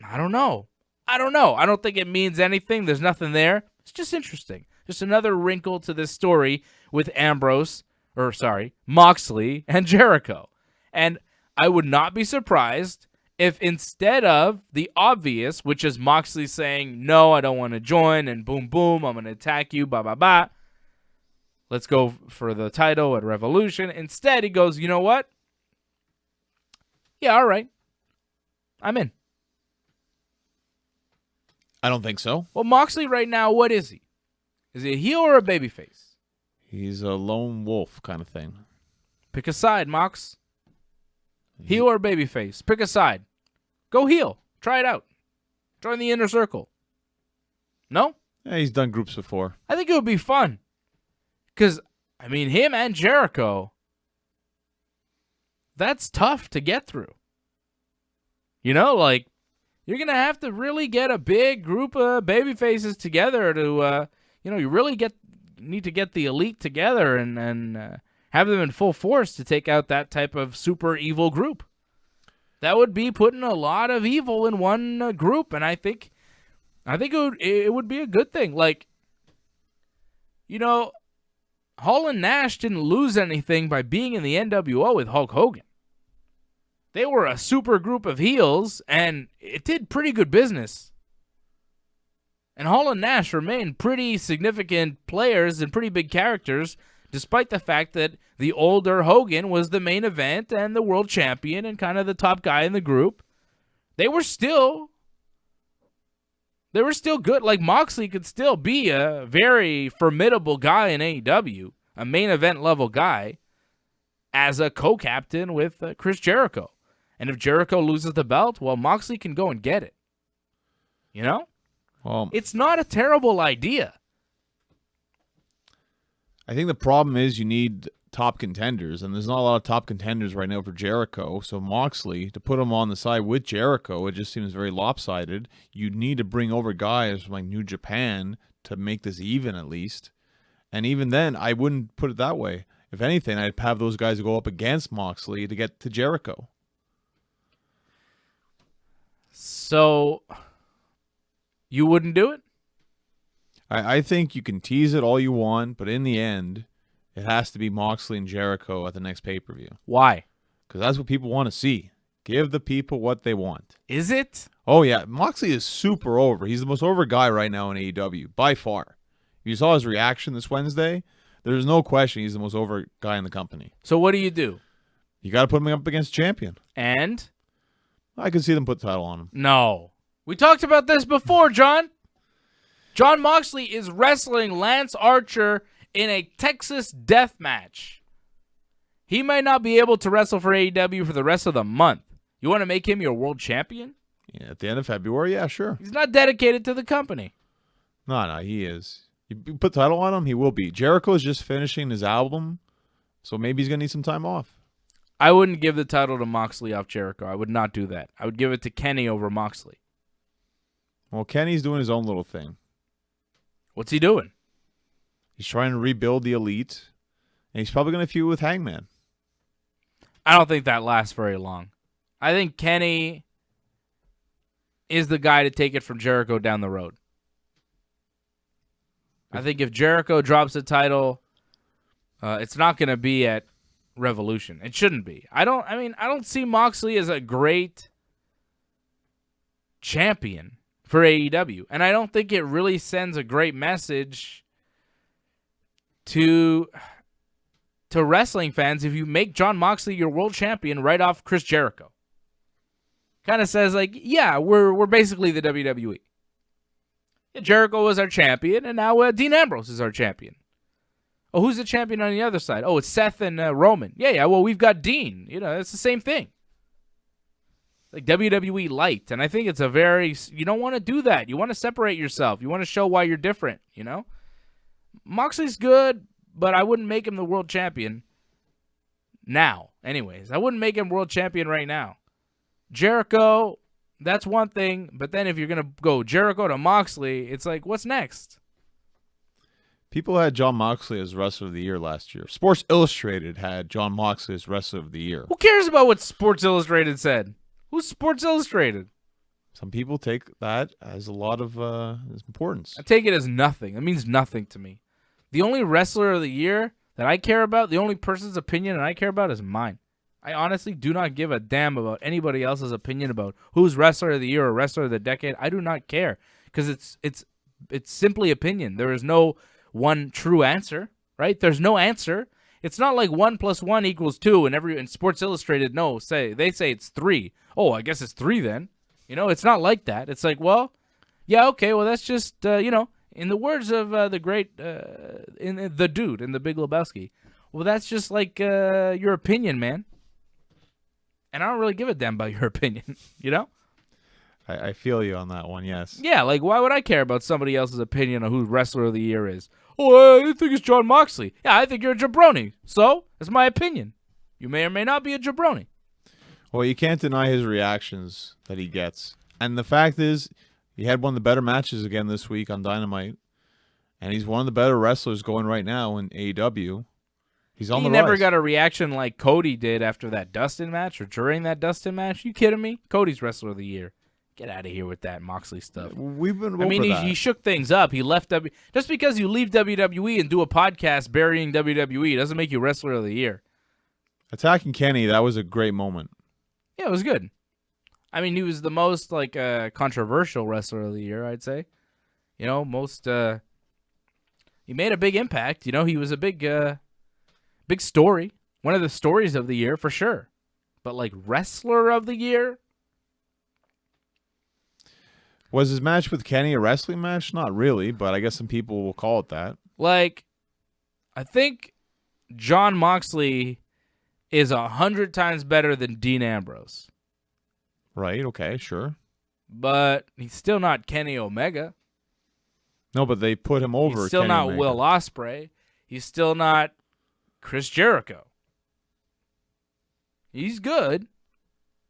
A: I don't know. I don't think it means anything. There's nothing there. It's just interesting. Just another wrinkle to this story with Moxley and Jericho. And I would not be surprised if instead of the obvious, which is Moxley saying, no, I don't want to join, and boom, boom, I'm going to attack you, blah, blah, blah. Let's go for the title at Revolution. Instead, he goes, you know what? Yeah, all right. I'm in.
B: I don't think so.
A: Well, Moxley right now, what is he? Is he a heel or a babyface?
B: He's a lone wolf kind of thing.
A: Pick a side, Mox. Heel or babyface? Pick a side. Go heel. Try it out. Join the inner circle. No?
B: Yeah, he's done groups before.
A: I think it would be fun. Because, I mean, him and Jericho, that's tough to get through. You know, like, you're going to have to really get a big group of babyfaces together to, you really need to get the elite together and have them in full force to take out that type of super evil group. That would be putting a lot of evil in one group, and I think it would be a good thing. Like, Hall and Nash didn't lose anything by being in the NWO with Hulk Hogan. They were a super group of heels, and it did pretty good business. And Hall and Nash remain pretty significant players and pretty big characters, despite the fact that the older Hogan was the main event and the world champion and kind of the top guy in the group. They were still good. Like, Moxley could still be a very formidable guy in AEW, a main event level guy, as a co-captain with Chris Jericho. And if Jericho loses the belt, well, Moxley can go and get it.
B: Well,
A: it's not a terrible idea.
B: I think the problem is you need top contenders, and there's not a lot of top contenders right now for Jericho. So Moxley, to put him on the side with Jericho, it just seems very lopsided. You need to bring over guys from like New Japan to make this even at least. And even then, I wouldn't put it that way. If anything, I'd have those guys go up against Moxley to get to Jericho.
A: So, you wouldn't do it?
B: I think you can tease it all you want, but in the end, it has to be Moxley and Jericho at the next pay-per-view.
A: Why?
B: Because that's what people want to see. Give the people what they want.
A: Is it?
B: Oh, yeah. Moxley is super over. He's the most over guy right now in AEW, by far. You saw his reaction this Wednesday. There's no question he's the most over guy in the company.
A: So what do?
B: You got to put him up against champion.
A: And?
B: I could see them put the title on him.
A: No. We talked about this before, John. Jon Moxley is wrestling Lance Archer in a Texas death match. He might not be able to wrestle for AEW for the rest of the month. You want to make him your world champion?
B: Yeah, at the end of February, yeah, sure.
A: He's not dedicated to the company.
B: No, he is. You put the title on him, he will be. Jericho is just finishing his album, so maybe he's going to need some time off.
A: I wouldn't give the title to Moxley off Jericho. I would not do that. I would give it to Kenny over Moxley.
B: Well, Kenny's doing his own little thing.
A: What's he doing?
B: He's trying to rebuild the elite, and he's probably going to feud with Hangman.
A: I don't think that lasts very long. I think Kenny is the guy to take it from Jericho down the road. I think if Jericho drops the title, it's not going to be at Revolution. It shouldn't be. I don't see Moxley as a great champion for AEW, and I don't think it really sends a great message to wrestling fans if you make Jon Moxley your world champion right off Chris Jericho. Kind of says like, yeah, we're basically the WWE. Yeah, Jericho was our champion, and now Dean Ambrose is our champion. Oh, who's the champion on the other side? Oh, it's Seth and Roman. Yeah, well, we've got Dean. It's the same thing. Like WWE light, and I think it's you don't want to do that. You want to separate yourself. You want to show why you're different, Moxley's good, but I wouldn't make him the world champion now. Anyways, I wouldn't make him world champion right now. Jericho, that's one thing, but then if you're going to go Jericho to Moxley, it's like, what's next?
B: People had Jon Moxley as Wrestler of the Year last year. Sports Illustrated had Jon Moxley as Wrestler of the Year.
A: Who cares about what Sports Illustrated said? Who's Sports Illustrated?
B: Some people take that as a lot of importance.
A: I take it as nothing. It means nothing to me. The only Wrestler of the Year that I care about, the only person's opinion that I care about is mine. I honestly do not give a damn about anybody else's opinion about who's Wrestler of the Year or Wrestler of the Decade. I do not care because it's simply opinion. There is no one true answer, right? There's no answer. It's not like 1 + 1 = 2, and Sports Illustrated they say it's 3. Oh, I guess it's 3 then. It's not like that. It's like, well, yeah, okay, well that's just in the words of the great in the dude in The Big Lebowski. Well, that's just like your opinion, man. And I don't really give a damn about your opinion,
B: I feel you on that one, yes.
A: Yeah, like why would I care about somebody else's opinion on who Wrestler of the Year is? Oh, I think it's Jon Moxley. Yeah, I think you're a jabroni. So, it's my opinion. You may or may not be a jabroni.
B: Well, you can't deny his reactions that he gets. And the fact is, he had one of the better matches again this week on Dynamite. And he's one of the better wrestlers going right now in AEW. He's on the rise.
A: He never got a reaction like Cody did after that Dustin match or during that Dustin match. You kidding me? Cody's Wrestler of the Year. Get out of here with that Moxley stuff.
B: We've been
A: he shook things up. He left just because you leave WWE and do a podcast burying WWE doesn't make you Wrestler of the Year.
B: Attacking Kenny, that was a great moment.
A: Yeah, it was good. I mean, he was the most controversial Wrestler of the Year, I'd say. Most he made a big impact. He was a big story. One of the stories of the year for sure. But like Wrestler of the Year?
B: Was his match with Kenny a wrestling match? Not really, but I guess some people will call it that.
A: Like, I think Jon Moxley is 100 times better than Dean Ambrose.
B: Right, okay, sure.
A: But he's still not Kenny Omega.
B: No, but they put him over.
A: He's still
B: Kenny
A: not
B: Omega.
A: Will Ospreay. He's still not Chris Jericho. He's good.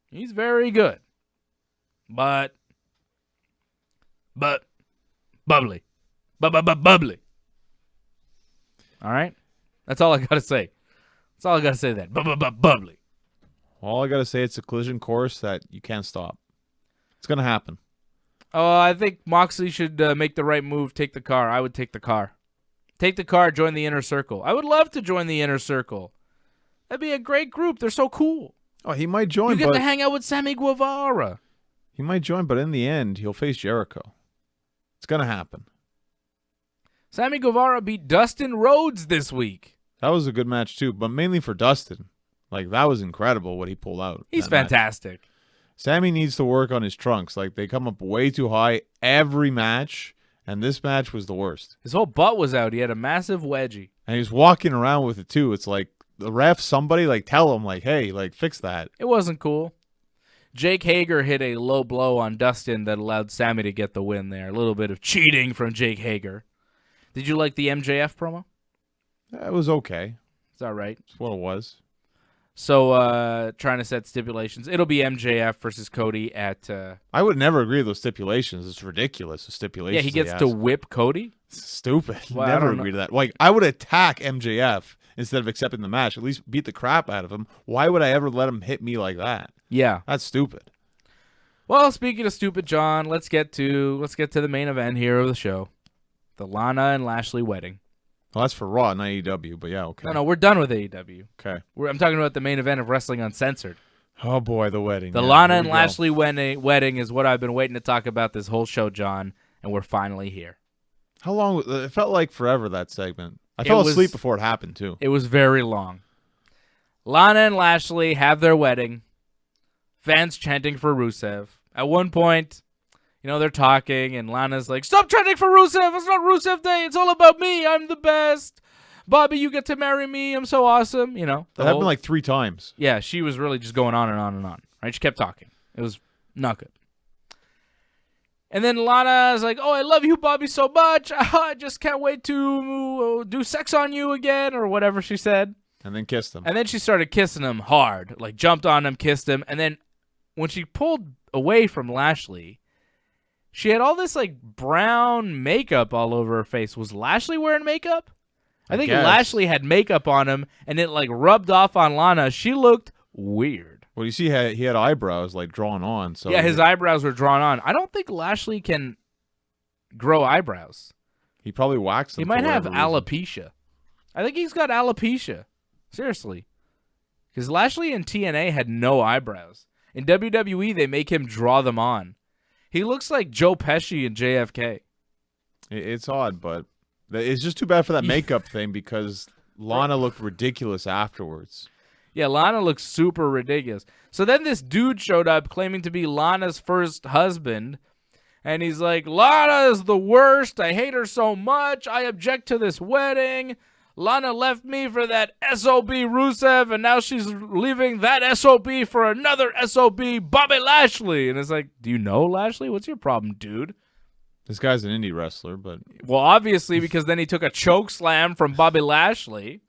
A: He's very good. But bubbly. Bubbly. All right? That's all I got to say. That's all I got to say then. Bubbly.
B: All I got to say, it's a collision course that you can't stop. It's going to happen.
A: Oh, I think Moxley should make the right move, take the car. I would take the car. Take the car, join the Inner Circle. I would love to join the Inner Circle. That'd be a great group. They're so cool.
B: Oh, he might join,
A: You get to hang out with Sammy Guevara.
B: He might join, but in the end, he'll face Jericho. It's going to happen.
A: Sammy Guevara beat Dustin Rhodes this week.
B: That was a good match, too, but mainly for Dustin. Like, that was incredible what he pulled out.
A: He's fantastic.
B: Match. Sammy needs to work on his trunks. Like, they come up way too high every match, and this match was the worst.
A: His whole butt was out. He had a massive wedgie.
B: And he was walking around with it, too. It's like, the ref, somebody, like, tell him, like, hey, like, fix that.
A: It wasn't cool. Jake Hager hit a low blow on Dustin that allowed Sammy to get the win there. A little bit of cheating from Jake Hager. Did you like the MJF promo?
B: It was okay.
A: Is that right?
B: That's what it was.
A: So, trying to set stipulations. It'll be MJF versus Cody at...
B: I would never agree with those stipulations. It's ridiculous, the stipulations.
A: Yeah, he gets to whip Cody?
B: It's stupid.
A: Well,
B: never agree to that. Like, I would attack MJF instead of accepting the match. At least beat the crap out of him. Why would I ever let him hit me like that?
A: Yeah.
B: That's stupid.
A: Well, speaking of stupid John, let's get to the main event here of the show. The Lana and Lashley wedding.
B: Well, that's for Raw, not AEW, but yeah, okay.
A: No, we're done with AEW.
B: Okay.
A: I'm talking about the main event of Wrestling Uncensored.
B: Oh, boy, the wedding.
A: The Lana and Lashley wedding is what I've been waiting to talk about this whole show, John, and we're finally here.
B: How long? It felt like forever, that segment. I fell asleep before it happened, too.
A: It was very long. Lana and Lashley have their wedding. Fans chanting for Rusev. At one point, they're talking, and Lana's like, "Stop chanting for Rusev! It's not Rusev Day! It's all about me! I'm the best! Bobby, you get to marry me! I'm so awesome!" That
B: happened like 3 times.
A: Yeah, she was really just going on and on and on. Right? She kept talking. It was not good. And then Lana's like, "Oh, I love you, Bobby, so much. I just can't wait to do sex on you again," or whatever she said.
B: And then kissed him.
A: And then she started kissing him hard, like jumped on him, kissed him. And then when she pulled away from Lashley, she had all this like brown makeup all over her face. Was Lashley wearing makeup? I think Lashley had makeup on him, and it like rubbed off on Lana. She looked weird.
B: Well, you see, he had eyebrows like drawn on. So
A: yeah, his eyebrows were drawn on. I don't think Lashley can grow eyebrows.
B: He probably waxed them.
A: He might have alopecia. I think he's got alopecia. Seriously. Because Lashley in TNA had no eyebrows. In WWE, they make him draw them on. He looks like Joe Pesci in JFK.
B: It's odd, but it's just too bad for that makeup thing because Lana looked ridiculous afterwards.
A: Yeah, Lana looks super ridiculous. So then this dude showed up claiming to be Lana's first husband. And he's like, "Lana is the worst. I hate her so much. I object to this wedding. Lana left me for that SOB Rusev, and now she's leaving that SOB for another SOB, Bobby Lashley." And it's like, do you know Lashley? What's your problem, dude?
B: This guy's an indie wrestler, but...
A: Well, obviously, because then he took a choke slam from Bobby Lashley.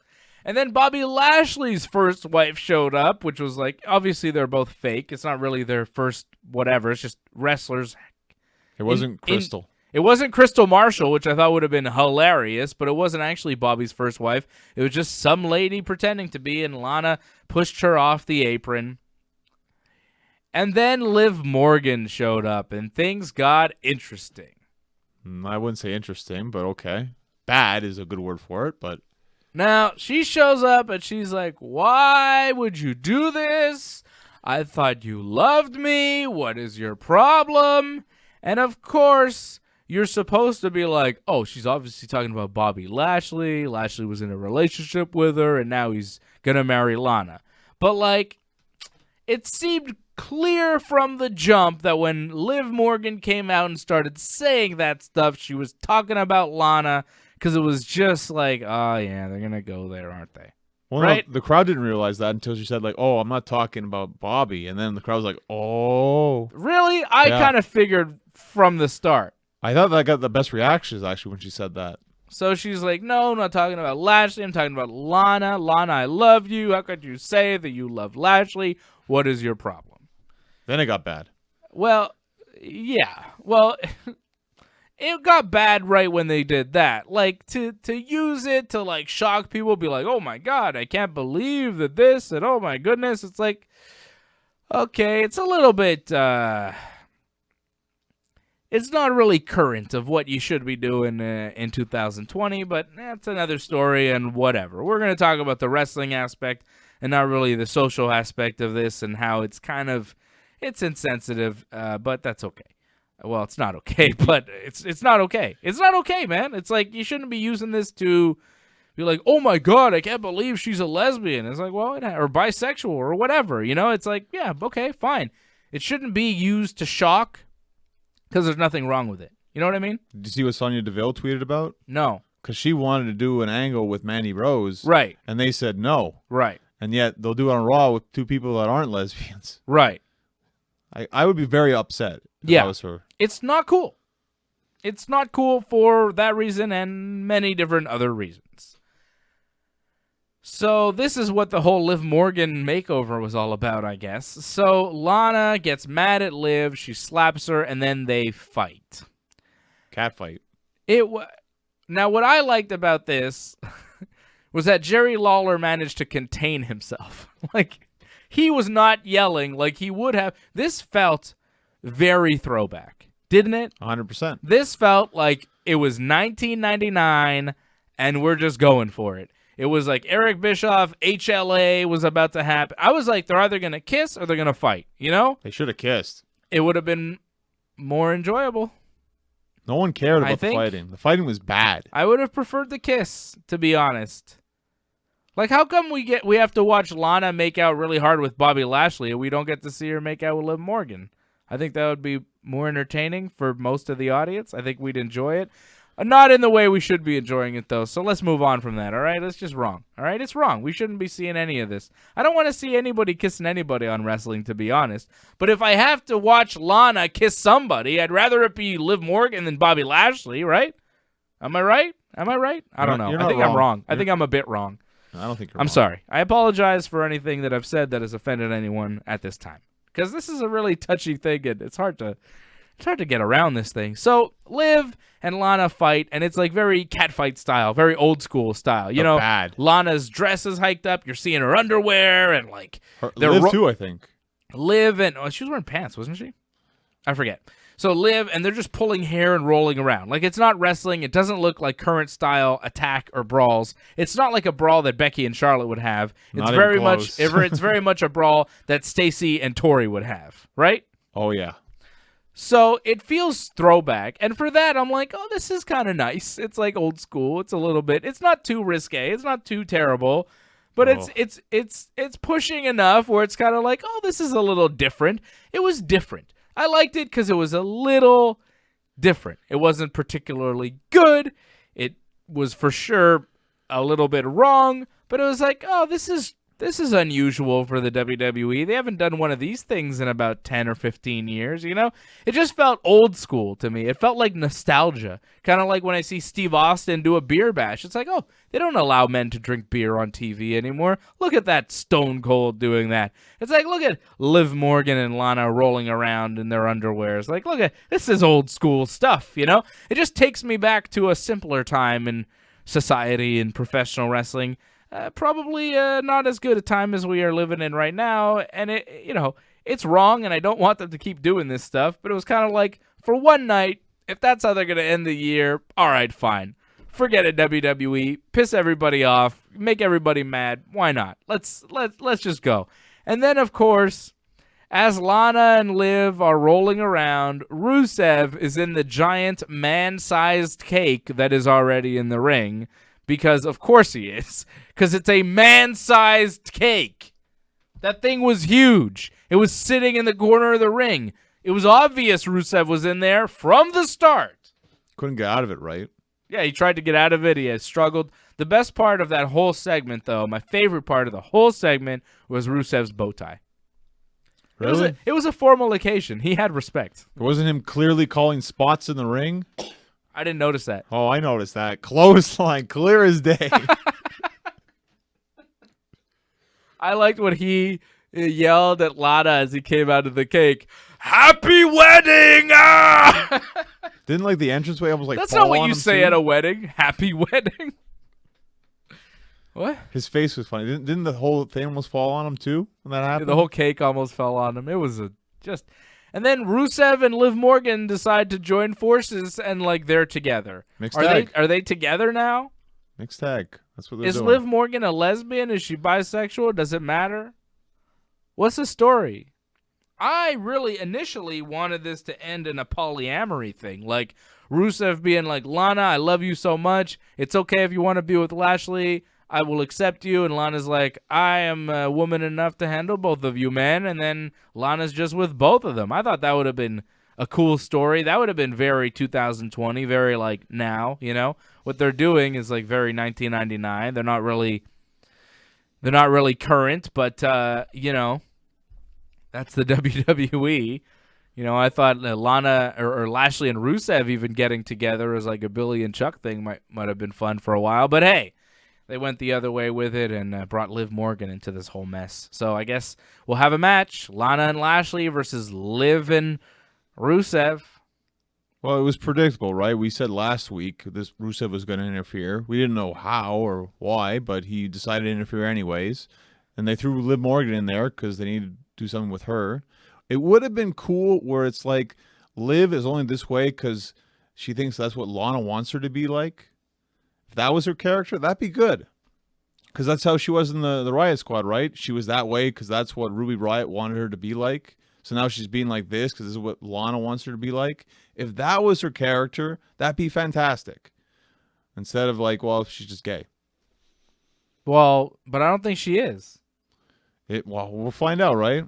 A: And then Bobby Lashley's first wife showed up, which was like, obviously they're both fake. It's not really their first whatever. It's just wrestlers.
B: It wasn't Crystal.
A: It wasn't Crystal Marshall, which I thought would have been hilarious, but it wasn't actually Bobby's first wife. It was just some lady pretending to be, and Lana pushed her off the apron. And then Liv Morgan showed up, and things got interesting.
B: I wouldn't say interesting, but okay. Bad is a good word for it, but...
A: Now, she shows up, and she's like, "Why would you do this? I thought you loved me. What is your problem?" And of course... you're supposed to be like, oh, she's obviously talking about Bobby Lashley. Lashley was in a relationship with her, and now he's going to marry Lana. But, like, it seemed clear from the jump that when Liv Morgan came out and started saying that stuff, she was talking about Lana, because it was just like, oh, yeah, they're going to go there, aren't they?
B: Well, right? No, the crowd didn't realize that until she said, like, "Oh, I'm not talking about Bobby." And then the crowd was like, oh.
A: Really? I kind of figured from the start.
B: I thought that got the best reactions, actually, when she said that.
A: So she's like, "No, I'm not talking about Lashley. I'm talking about Lana. Lana, I love you. How could you say that you love Lashley? What is your problem?"
B: Then it got bad.
A: Well, yeah. Well, it got bad right when they did that. Like, to use it to, like, shock people, be like, "Oh, my God, I can't believe that this," and, "Oh, my goodness." It's like, okay, it's a little bit... it's not really current of what you should be doing in 2020, but that's another story and whatever. We're going to talk about the wrestling aspect and not really the social aspect of this and how it's kind of, it's insensitive, but that's okay. Well, it's not okay, but it's not okay. It's not okay, man. It's like you shouldn't be using this to be like, "Oh my God, I can't believe she's a lesbian." It's like, well, or bisexual or whatever. It's like, yeah, okay, fine. It shouldn't be used to shock. Because there's nothing wrong with it. You know what I mean?
B: Did you see what Sonya Deville tweeted about?
A: No.
B: Because she wanted to do an angle with Mandy Rose.
A: Right.
B: And they said no.
A: Right.
B: And yet they'll do it on Raw with 2 people that aren't lesbians.
A: Right.
B: I would be very upset if I was her.
A: It's not cool. It's not cool for that reason and many different other reasons. So this is what the whole Liv Morgan makeover was all about, I guess. So Lana gets mad at Liv, she slaps her, and then they fight.
B: Cat fight.
A: Now, what I liked about this was that Jerry Lawler managed to contain himself. Like, he was not yelling like he would have. This felt very throwback, didn't it?
B: 100%.
A: This felt like it was 1999 and we're just going for it. It was like Eric Bischoff, HLA was about to happen. I was like, they're either going to kiss or they're going to fight, you know?
B: They should have kissed.
A: It would have been more enjoyable.
B: No one cared about the fighting. The fighting was bad.
A: I would have preferred the kiss, to be honest. Like, how come we have to watch Lana make out really hard with Bobby Lashley and we don't get to see her make out with Liv Morgan? I think that would be more entertaining for most of the audience. I think we'd enjoy it. Not in the way we should be enjoying it, though. So let's move on from that, all right? It's just wrong, all right? It's wrong. We shouldn't be seeing any of this. I don't want to see anybody kissing anybody on wrestling, to be honest. But if I have to watch Lana kiss somebody, I'd rather it be Liv Morgan than Bobby Lashley, right? Am I right? I don't know. I think I'm wrong. I think I'm a bit wrong.
B: I don't think you're
A: I'm
B: wrong.
A: sorry. I apologize for anything that I've said that has offended anyone at this time. Because this is a really touchy thing, and it's hard to get around this thing. So Liv and Lana fight, and it's like very catfight style, very old school style. You know,
B: bad.
A: Lana's dress is hiked up. You're seeing her underwear, and like
B: Liv too, I think.
A: Liv and she was wearing pants, wasn't she? I forget. So Liv, and they're just pulling hair and rolling around. Like, it's not wrestling. It doesn't look like current style attack or brawls. It's not like a brawl that Becky and Charlotte would have. It's very much it's very much a brawl that Stacy and Tori would have, right?
B: Oh yeah.
A: So it feels throwback, and for that I'm like, oh, this is kind of nice. It's like old school. It's a little bit. It's not too risque. It's not too terrible, but it's pushing enough where it's kind of like, oh, this is a little different. It was different. I liked it because it was a little different. It wasn't particularly good. It was for sure a little bit wrong, but it was like, oh, this is unusual for the WWE. They haven't done one of these things in about 10 or 15 years, you know? It just felt old school to me. It felt like nostalgia. Kind of like when I see Steve Austin do a beer bash. It's like, oh, they don't allow men to drink beer on TV anymore. Look at that Stone Cold doing that. It's like, look at Liv Morgan and Lana rolling around in their underwear. It's like, look at, this is old school stuff, you know? It just takes me back to a simpler time in society and professional wrestling. Probably not as good a time as we are living in right now, and it's wrong, and I don't want them to keep doing this stuff, but it was kind of like, for one night, if that's how they're going to end the year, all right, fine. Forget it, WWE. Piss everybody off. Make everybody mad. Why not? Let's just go. And then, of course, as Lana and Liv are rolling around, Rusev is in the giant man-sized cake that is already in the ring, because of course he is. Because it's a man-sized cake. That thing was huge. It was sitting in the corner of the ring. It was obvious Rusev was in there from the start.
B: Couldn't get out of it, right?
A: Yeah, he tried to get out of it. He has struggled. The best part of that whole segment, though, my favorite part of the whole segment, was Rusev's bow tie.
B: Really?
A: It was a formal occasion. He had respect.
B: It wasn't him clearly calling spots in the ring?
A: I didn't notice that.
B: Oh, I noticed that. Clothesline, clear as day.
A: I liked when he yelled at Lana as he came out of the cake, "Happy wedding!" Ah!
B: Didn't like the entranceway almost like
A: That's
B: fall
A: not what
B: on
A: you
B: him
A: say
B: too?
A: at a wedding. Happy wedding. What?
B: His face was funny. Didn't the whole thing almost fall on him too when that happened?
A: The whole cake almost fell on him. It was and then Rusev and Liv Morgan decide to join forces, and like they're together.
B: Mixed tag.
A: Are they together now?
B: Mixed tag. That's what they're
A: Is
B: doing.
A: Liv Morgan a lesbian? Is she bisexual? Does it matter? What's the story? I really initially wanted this to end in a polyamory thing. Like Rusev being like, Lana, I love you so much. It's okay if you want to be with Lashley. I will accept you. And Lana's like, I am a woman enough to handle both of you, man. And then Lana's just with both of them. I thought that would have been a cool story. That would have been very 2020, very like now, you know? What they're doing is like very 1999. They're not really current, but you know, that's the WWE. You know, I thought Lana or Lashley and Rusev even getting together as like a Billy and Chuck thing might have been fun for a while, but hey, they went the other way with it and brought Liv Morgan into this whole mess. So I guess we'll have a match, Lana and Lashley versus Liv and Rusev.
B: Well, it was predictable, right? We said last week this Rusev was going to interfere. We didn't know how or why, but he decided to interfere anyways. And they threw Liv Morgan in there because they needed to do something with her. It would have been cool where it's like Liv is only this way because she thinks that's what Lana wants her to be like. If that was her character, that'd be good. Because that's how she was in the Riot Squad, right? She was that way because that's what Ruby Riot wanted her to be like. So now she's being like this because this is what Lana wants her to be like. If that was her character, that'd be fantastic. Instead of like, well, she's just gay.
A: Well, but I don't think she is.
B: Well, we'll find out, right?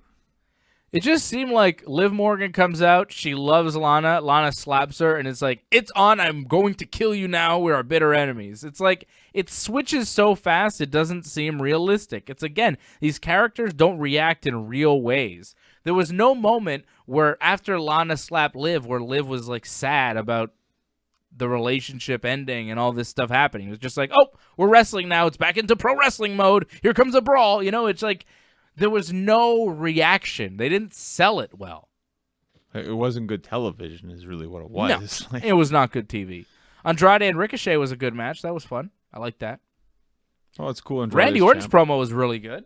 A: It just seemed like Liv Morgan comes out, she loves Lana, Lana slaps her, and it's like, it's on, I'm going to kill you now, we are bitter enemies. It's like, it switches so fast, it doesn't seem realistic. It's, again, these characters don't react in real ways. There was no moment where after Lana slapped Liv, where Liv was, like, sad about the relationship ending and all this stuff happening. It was just like, oh, we're wrestling now, it's back into pro wrestling mode, here comes a brawl, you know, it's like, there was no reaction. They didn't sell it well.
B: It wasn't good television is really what it was.
A: No, it was not good TV. Andrade and Ricochet was a good match. That was fun. I liked that.
B: Oh, it's cool. Andrade's
A: Randy Orton's
B: champ.
A: promo was really good.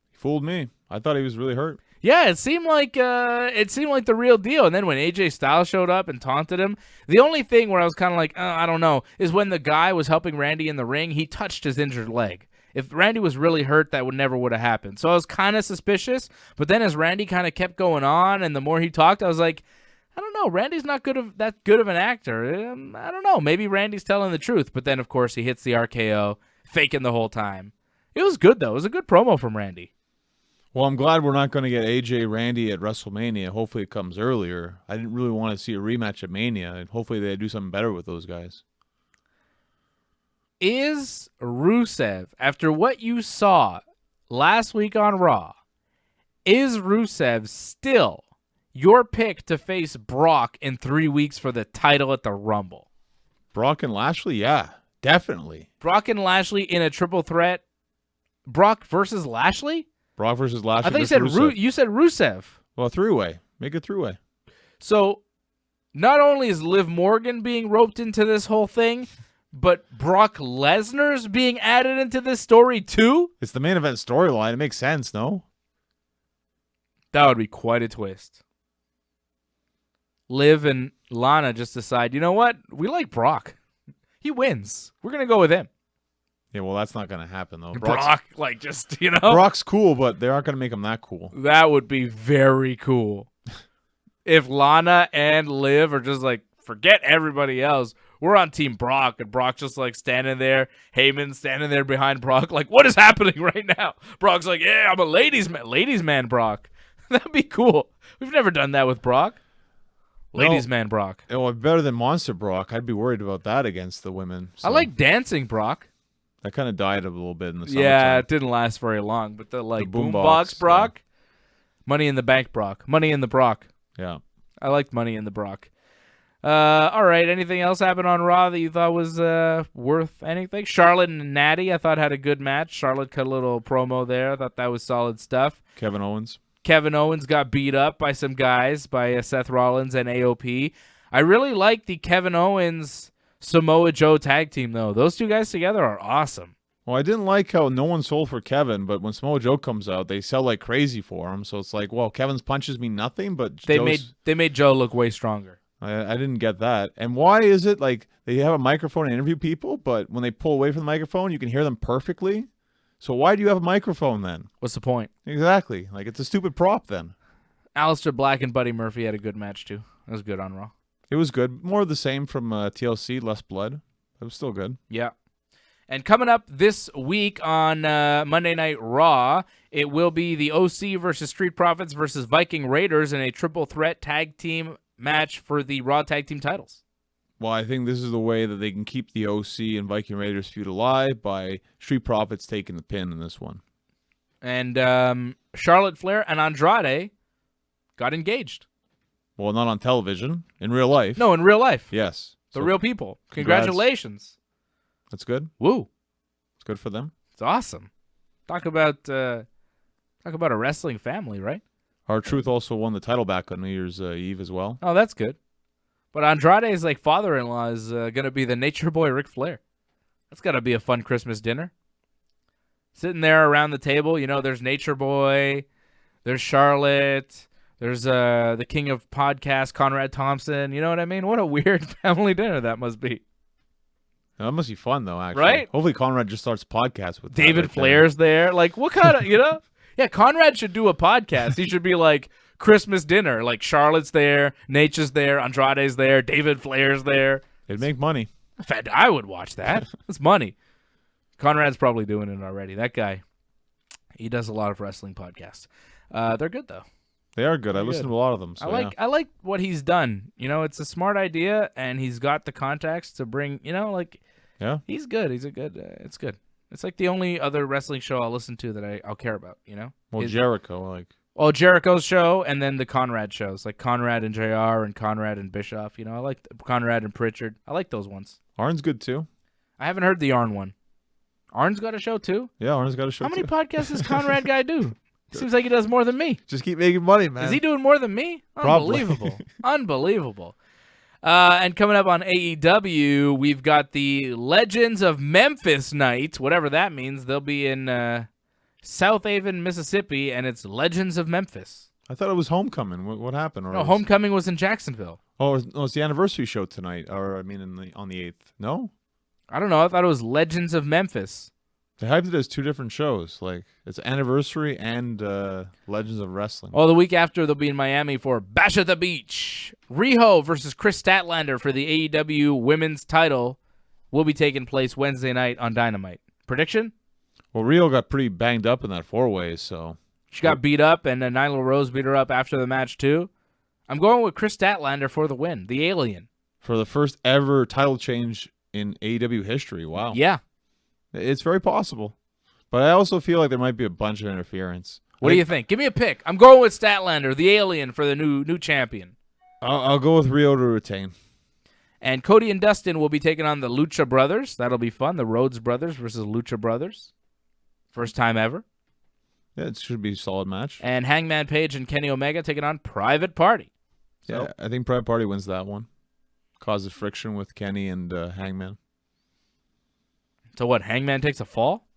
B: He fooled me. I thought he was really hurt.
A: Yeah, it seemed like the real deal. And then when AJ Styles showed up and taunted him, the only thing where I was kind of like, I don't know, is when the guy was helping Randy in the ring, he touched his injured leg. If Randy was really hurt, that never would have happened. So I was kind of suspicious. But then as Randy kind of kept going on, and the more he talked, I was like, I don't know. Randy's not that good of an actor. I don't know. Maybe Randy's telling the truth. But then, of course, he hits the RKO, faking the whole time. It was good, though. It was a good promo from Randy.
B: Well, I'm glad we're not going to get AJ Randy at WrestleMania. Hopefully it comes earlier. I didn't really want to see a rematch at Mania, and hopefully they do something better with those guys.
A: Is Rusev, after what you saw last week on Raw, is Rusev still your pick to face Brock in 3 weeks for the title at the Rumble?
B: Brock and Lashley? Yeah, definitely.
A: Brock and Lashley in a triple threat? Brock versus Lashley?
B: Brock versus Lashley.
A: I thought you said
B: Rusev.
A: You said Rusev.
B: Well, a three-way. Make it three-way.
A: So, not only is Liv Morgan being roped into this whole thing, but Brock Lesnar's being added into this story too?
B: It's the main event storyline. It makes sense, no?
A: That would be quite a twist. Liv and Lana just decide, you know what? We like Brock. He wins. We're going to go with him.
B: Yeah, well, that's not going to happen, though.
A: Brock, like, just, you know?
B: Brock's cool, but they aren't going to make him that cool.
A: That would be very cool. If Lana and Liv are just like, forget everybody else. We're on Team Brock, and Brock's just like standing there. Heyman standing there behind Brock, like, what is happening right now? Brock's like, yeah, I'm a ladies man, Brock. That'd be cool. We've never done that with Brock. Ladies man Brock.
B: Well, better than Monster Brock. I'd be worried about that against the women. So.
A: I like dancing Brock.
B: That kind of died a little bit in the summertime.
A: Yeah, it didn't last very long, but the boombox Brock, Money in the Bank Brock, Money in the Brock.
B: Yeah,
A: I liked Money in the Brock. All right. Anything else happened on Raw that you thought was worth anything? Charlotte and Natty, I thought had a good match. Charlotte cut a little promo there. I thought that was solid stuff.
B: Kevin Owens
A: got beat up by some guys, by Seth Rollins and AOP. I really like the Kevin Owens Samoa Joe tag team, though. Those two guys together are awesome.
B: Well, I didn't like how no one sold for Kevin, but when Samoa Joe comes out, they sell like crazy for him. So it's like, well, Kevin's punches mean nothing, but
A: they made Joe look way stronger.
B: I didn't get that. And why is it like they have a microphone and interview people, but when they pull away from the microphone, you can hear them perfectly? So why do you have a microphone then?
A: What's the point?
B: Exactly. Like, it's a stupid prop then.
A: Aleister Black and Buddy Murphy had a good match, too. That was good on Raw.
B: It was good. More of the same from TLC, less blood. It was still good.
A: Yeah. And coming up this week on Monday Night Raw, it will be the OC versus Street Profits versus Viking Raiders in a triple threat tag team match for the Raw tag team titles.
B: Well, I think this is the way that they can keep the OC and Viking Raiders feud alive by Street Profits taking the pin in this one.
A: And Charlotte Flair and Andrade got engaged.
B: Well, not on television. In real life.
A: No, in real life.
B: Yes.
A: The real people. Congratulations.
B: That's good.
A: Woo.
B: It's good for them.
A: It's awesome. Talk about a wrestling family, right?
B: R-Truth also won the title back on New Year's Eve as well.
A: Oh, that's good. But Andrade's like father-in-law is going to be the Nature Boy Ric Flair. That's got to be a fun Christmas dinner. Sitting there around the table, you know, there's Nature Boy, there's Charlotte, There's the king of podcasts, Conrad Thompson. You know what I mean? What a weird family dinner that must be.
B: That must be fun, though, actually.
A: Right?
B: Hopefully Conrad just starts podcasts with
A: David
B: right
A: Flair's there. Like, what kind of, Yeah, Conrad should do a podcast. He should be like Christmas dinner. Like, Charlotte's there, Nature's there, Andrade's there, David Flair's there.
B: It'd make money.
A: In fact, I would watch that. That's money. Conrad's probably doing it already. That guy, he does a lot of wrestling podcasts. They're good, though.
B: They are good. I listen to a lot of them. So
A: I like what he's done. It's a smart idea, and he's got the contacts to bring,
B: Yeah.
A: He's good. He's a good, it's good. It's like the only other wrestling show I'll listen to that I'll care about,
B: Well, Jericho,
A: Jericho's show, and then the Conrad shows, like Conrad and JR and Conrad and Bischoff. I like Conrad and Pritchard. I like those ones.
B: Arn's good, too.
A: I haven't heard the Arn one. Arn's got a show, too?
B: Yeah, Arn's got a show,
A: How many
B: too.
A: podcasts does Conrad guy do? Seems like he does more than me.
B: Just keep making money, man.
A: Is he doing more than me?
B: Probably.
A: Unbelievable. Unbelievable. And coming up on AEW, we've got the Legends of Memphis night, whatever that means. They'll be in South Haven, Mississippi, and it's Legends of Memphis.
B: I thought it was Homecoming. What happened?
A: No, Homecoming was in Jacksonville.
B: Oh, it's the anniversary show tonight, or on the 8th. No?
A: I don't know. I thought it was Legends of Memphis.
B: They hyped it as two different shows. Like, it's anniversary and Legends of Wrestling.
A: Oh, the week after, they'll be in Miami for Bash at the Beach. Riho versus Chris Statlander for the AEW women's title will be taking place Wednesday night on Dynamite. Prediction?
B: Well, Rio got pretty banged up in that four-way, so...
A: She got beat up, and then Nyla Rose beat her up after the match, too. I'm going with Chris Statlander for the win, the alien.
B: For the first ever title change in AEW history. Wow.
A: Yeah.
B: It's very possible. But I also feel like there might be a bunch of interference.
A: What do you think? Give me a pick. I'm going with Statlander, the alien, for the new champion.
B: I'll go with Rio to retain.
A: And Cody and Dustin will be taking on the Lucha Brothers. That'll be fun. The Rhodes Brothers versus Lucha Brothers. First time ever.
B: Yeah, it should be a solid match.
A: And Hangman Page and Kenny Omega taking on Private Party. So,
B: yeah, I think Private Party wins that one. Causes friction with Kenny and Hangman.
A: So what, Hangman takes a fall?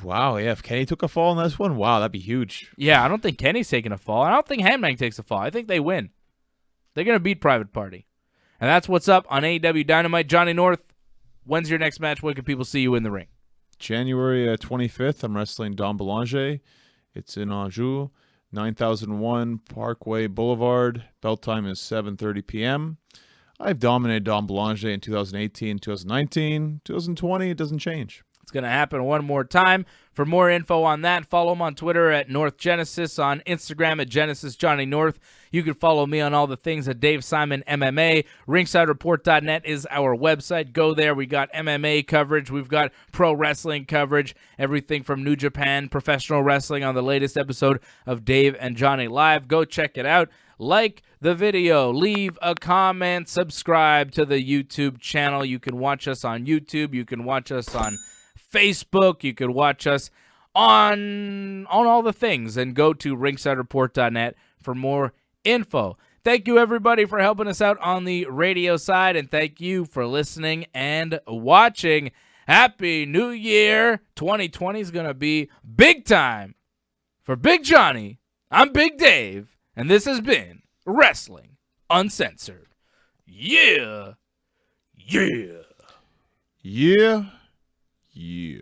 B: Wow, yeah, if Kenny took a fall in this one, wow, that'd be huge.
A: Yeah, I don't think Kenny's taking a fall. I don't think Hangman takes a fall. I think they win. They're going to beat Private Party. And that's what's up on AEW Dynamite. Johnny North, when's your next match? When can people see you in the ring?
B: January 25th, I'm wrestling Don Boulanger. It's in Anjou, 9001 Parkway Boulevard. Bell time is 7:30 p.m. I've dominated Don Boulanger in 2018, 2019. 2020, it doesn't change.
A: It's going to happen one more time. For more info on that, follow him on Twitter at North Genesis, on Instagram at Genesis Johnny North. You can follow me on all the things at Dave Simon MMA. RingsideReport.net is our website. Go there. We got MMA coverage. We've got pro wrestling coverage. Everything from New Japan, professional wrestling on the latest episode of Dave and Johnny Live. Go check it out. Like the video, leave a comment, subscribe to the YouTube channel. You can watch us on YouTube. You can watch us on Facebook. You can watch us on all the things, and go to RingsideReport.net for more info. Thank you, everybody, for helping us out on the radio side, and thank you for listening and watching. Happy New Year. 2020 is going to be big time. For Big Johnny, I'm Big Dave, and this has been Wrestling Uncensored. Yeah. Yeah.
B: Yeah. Yeah.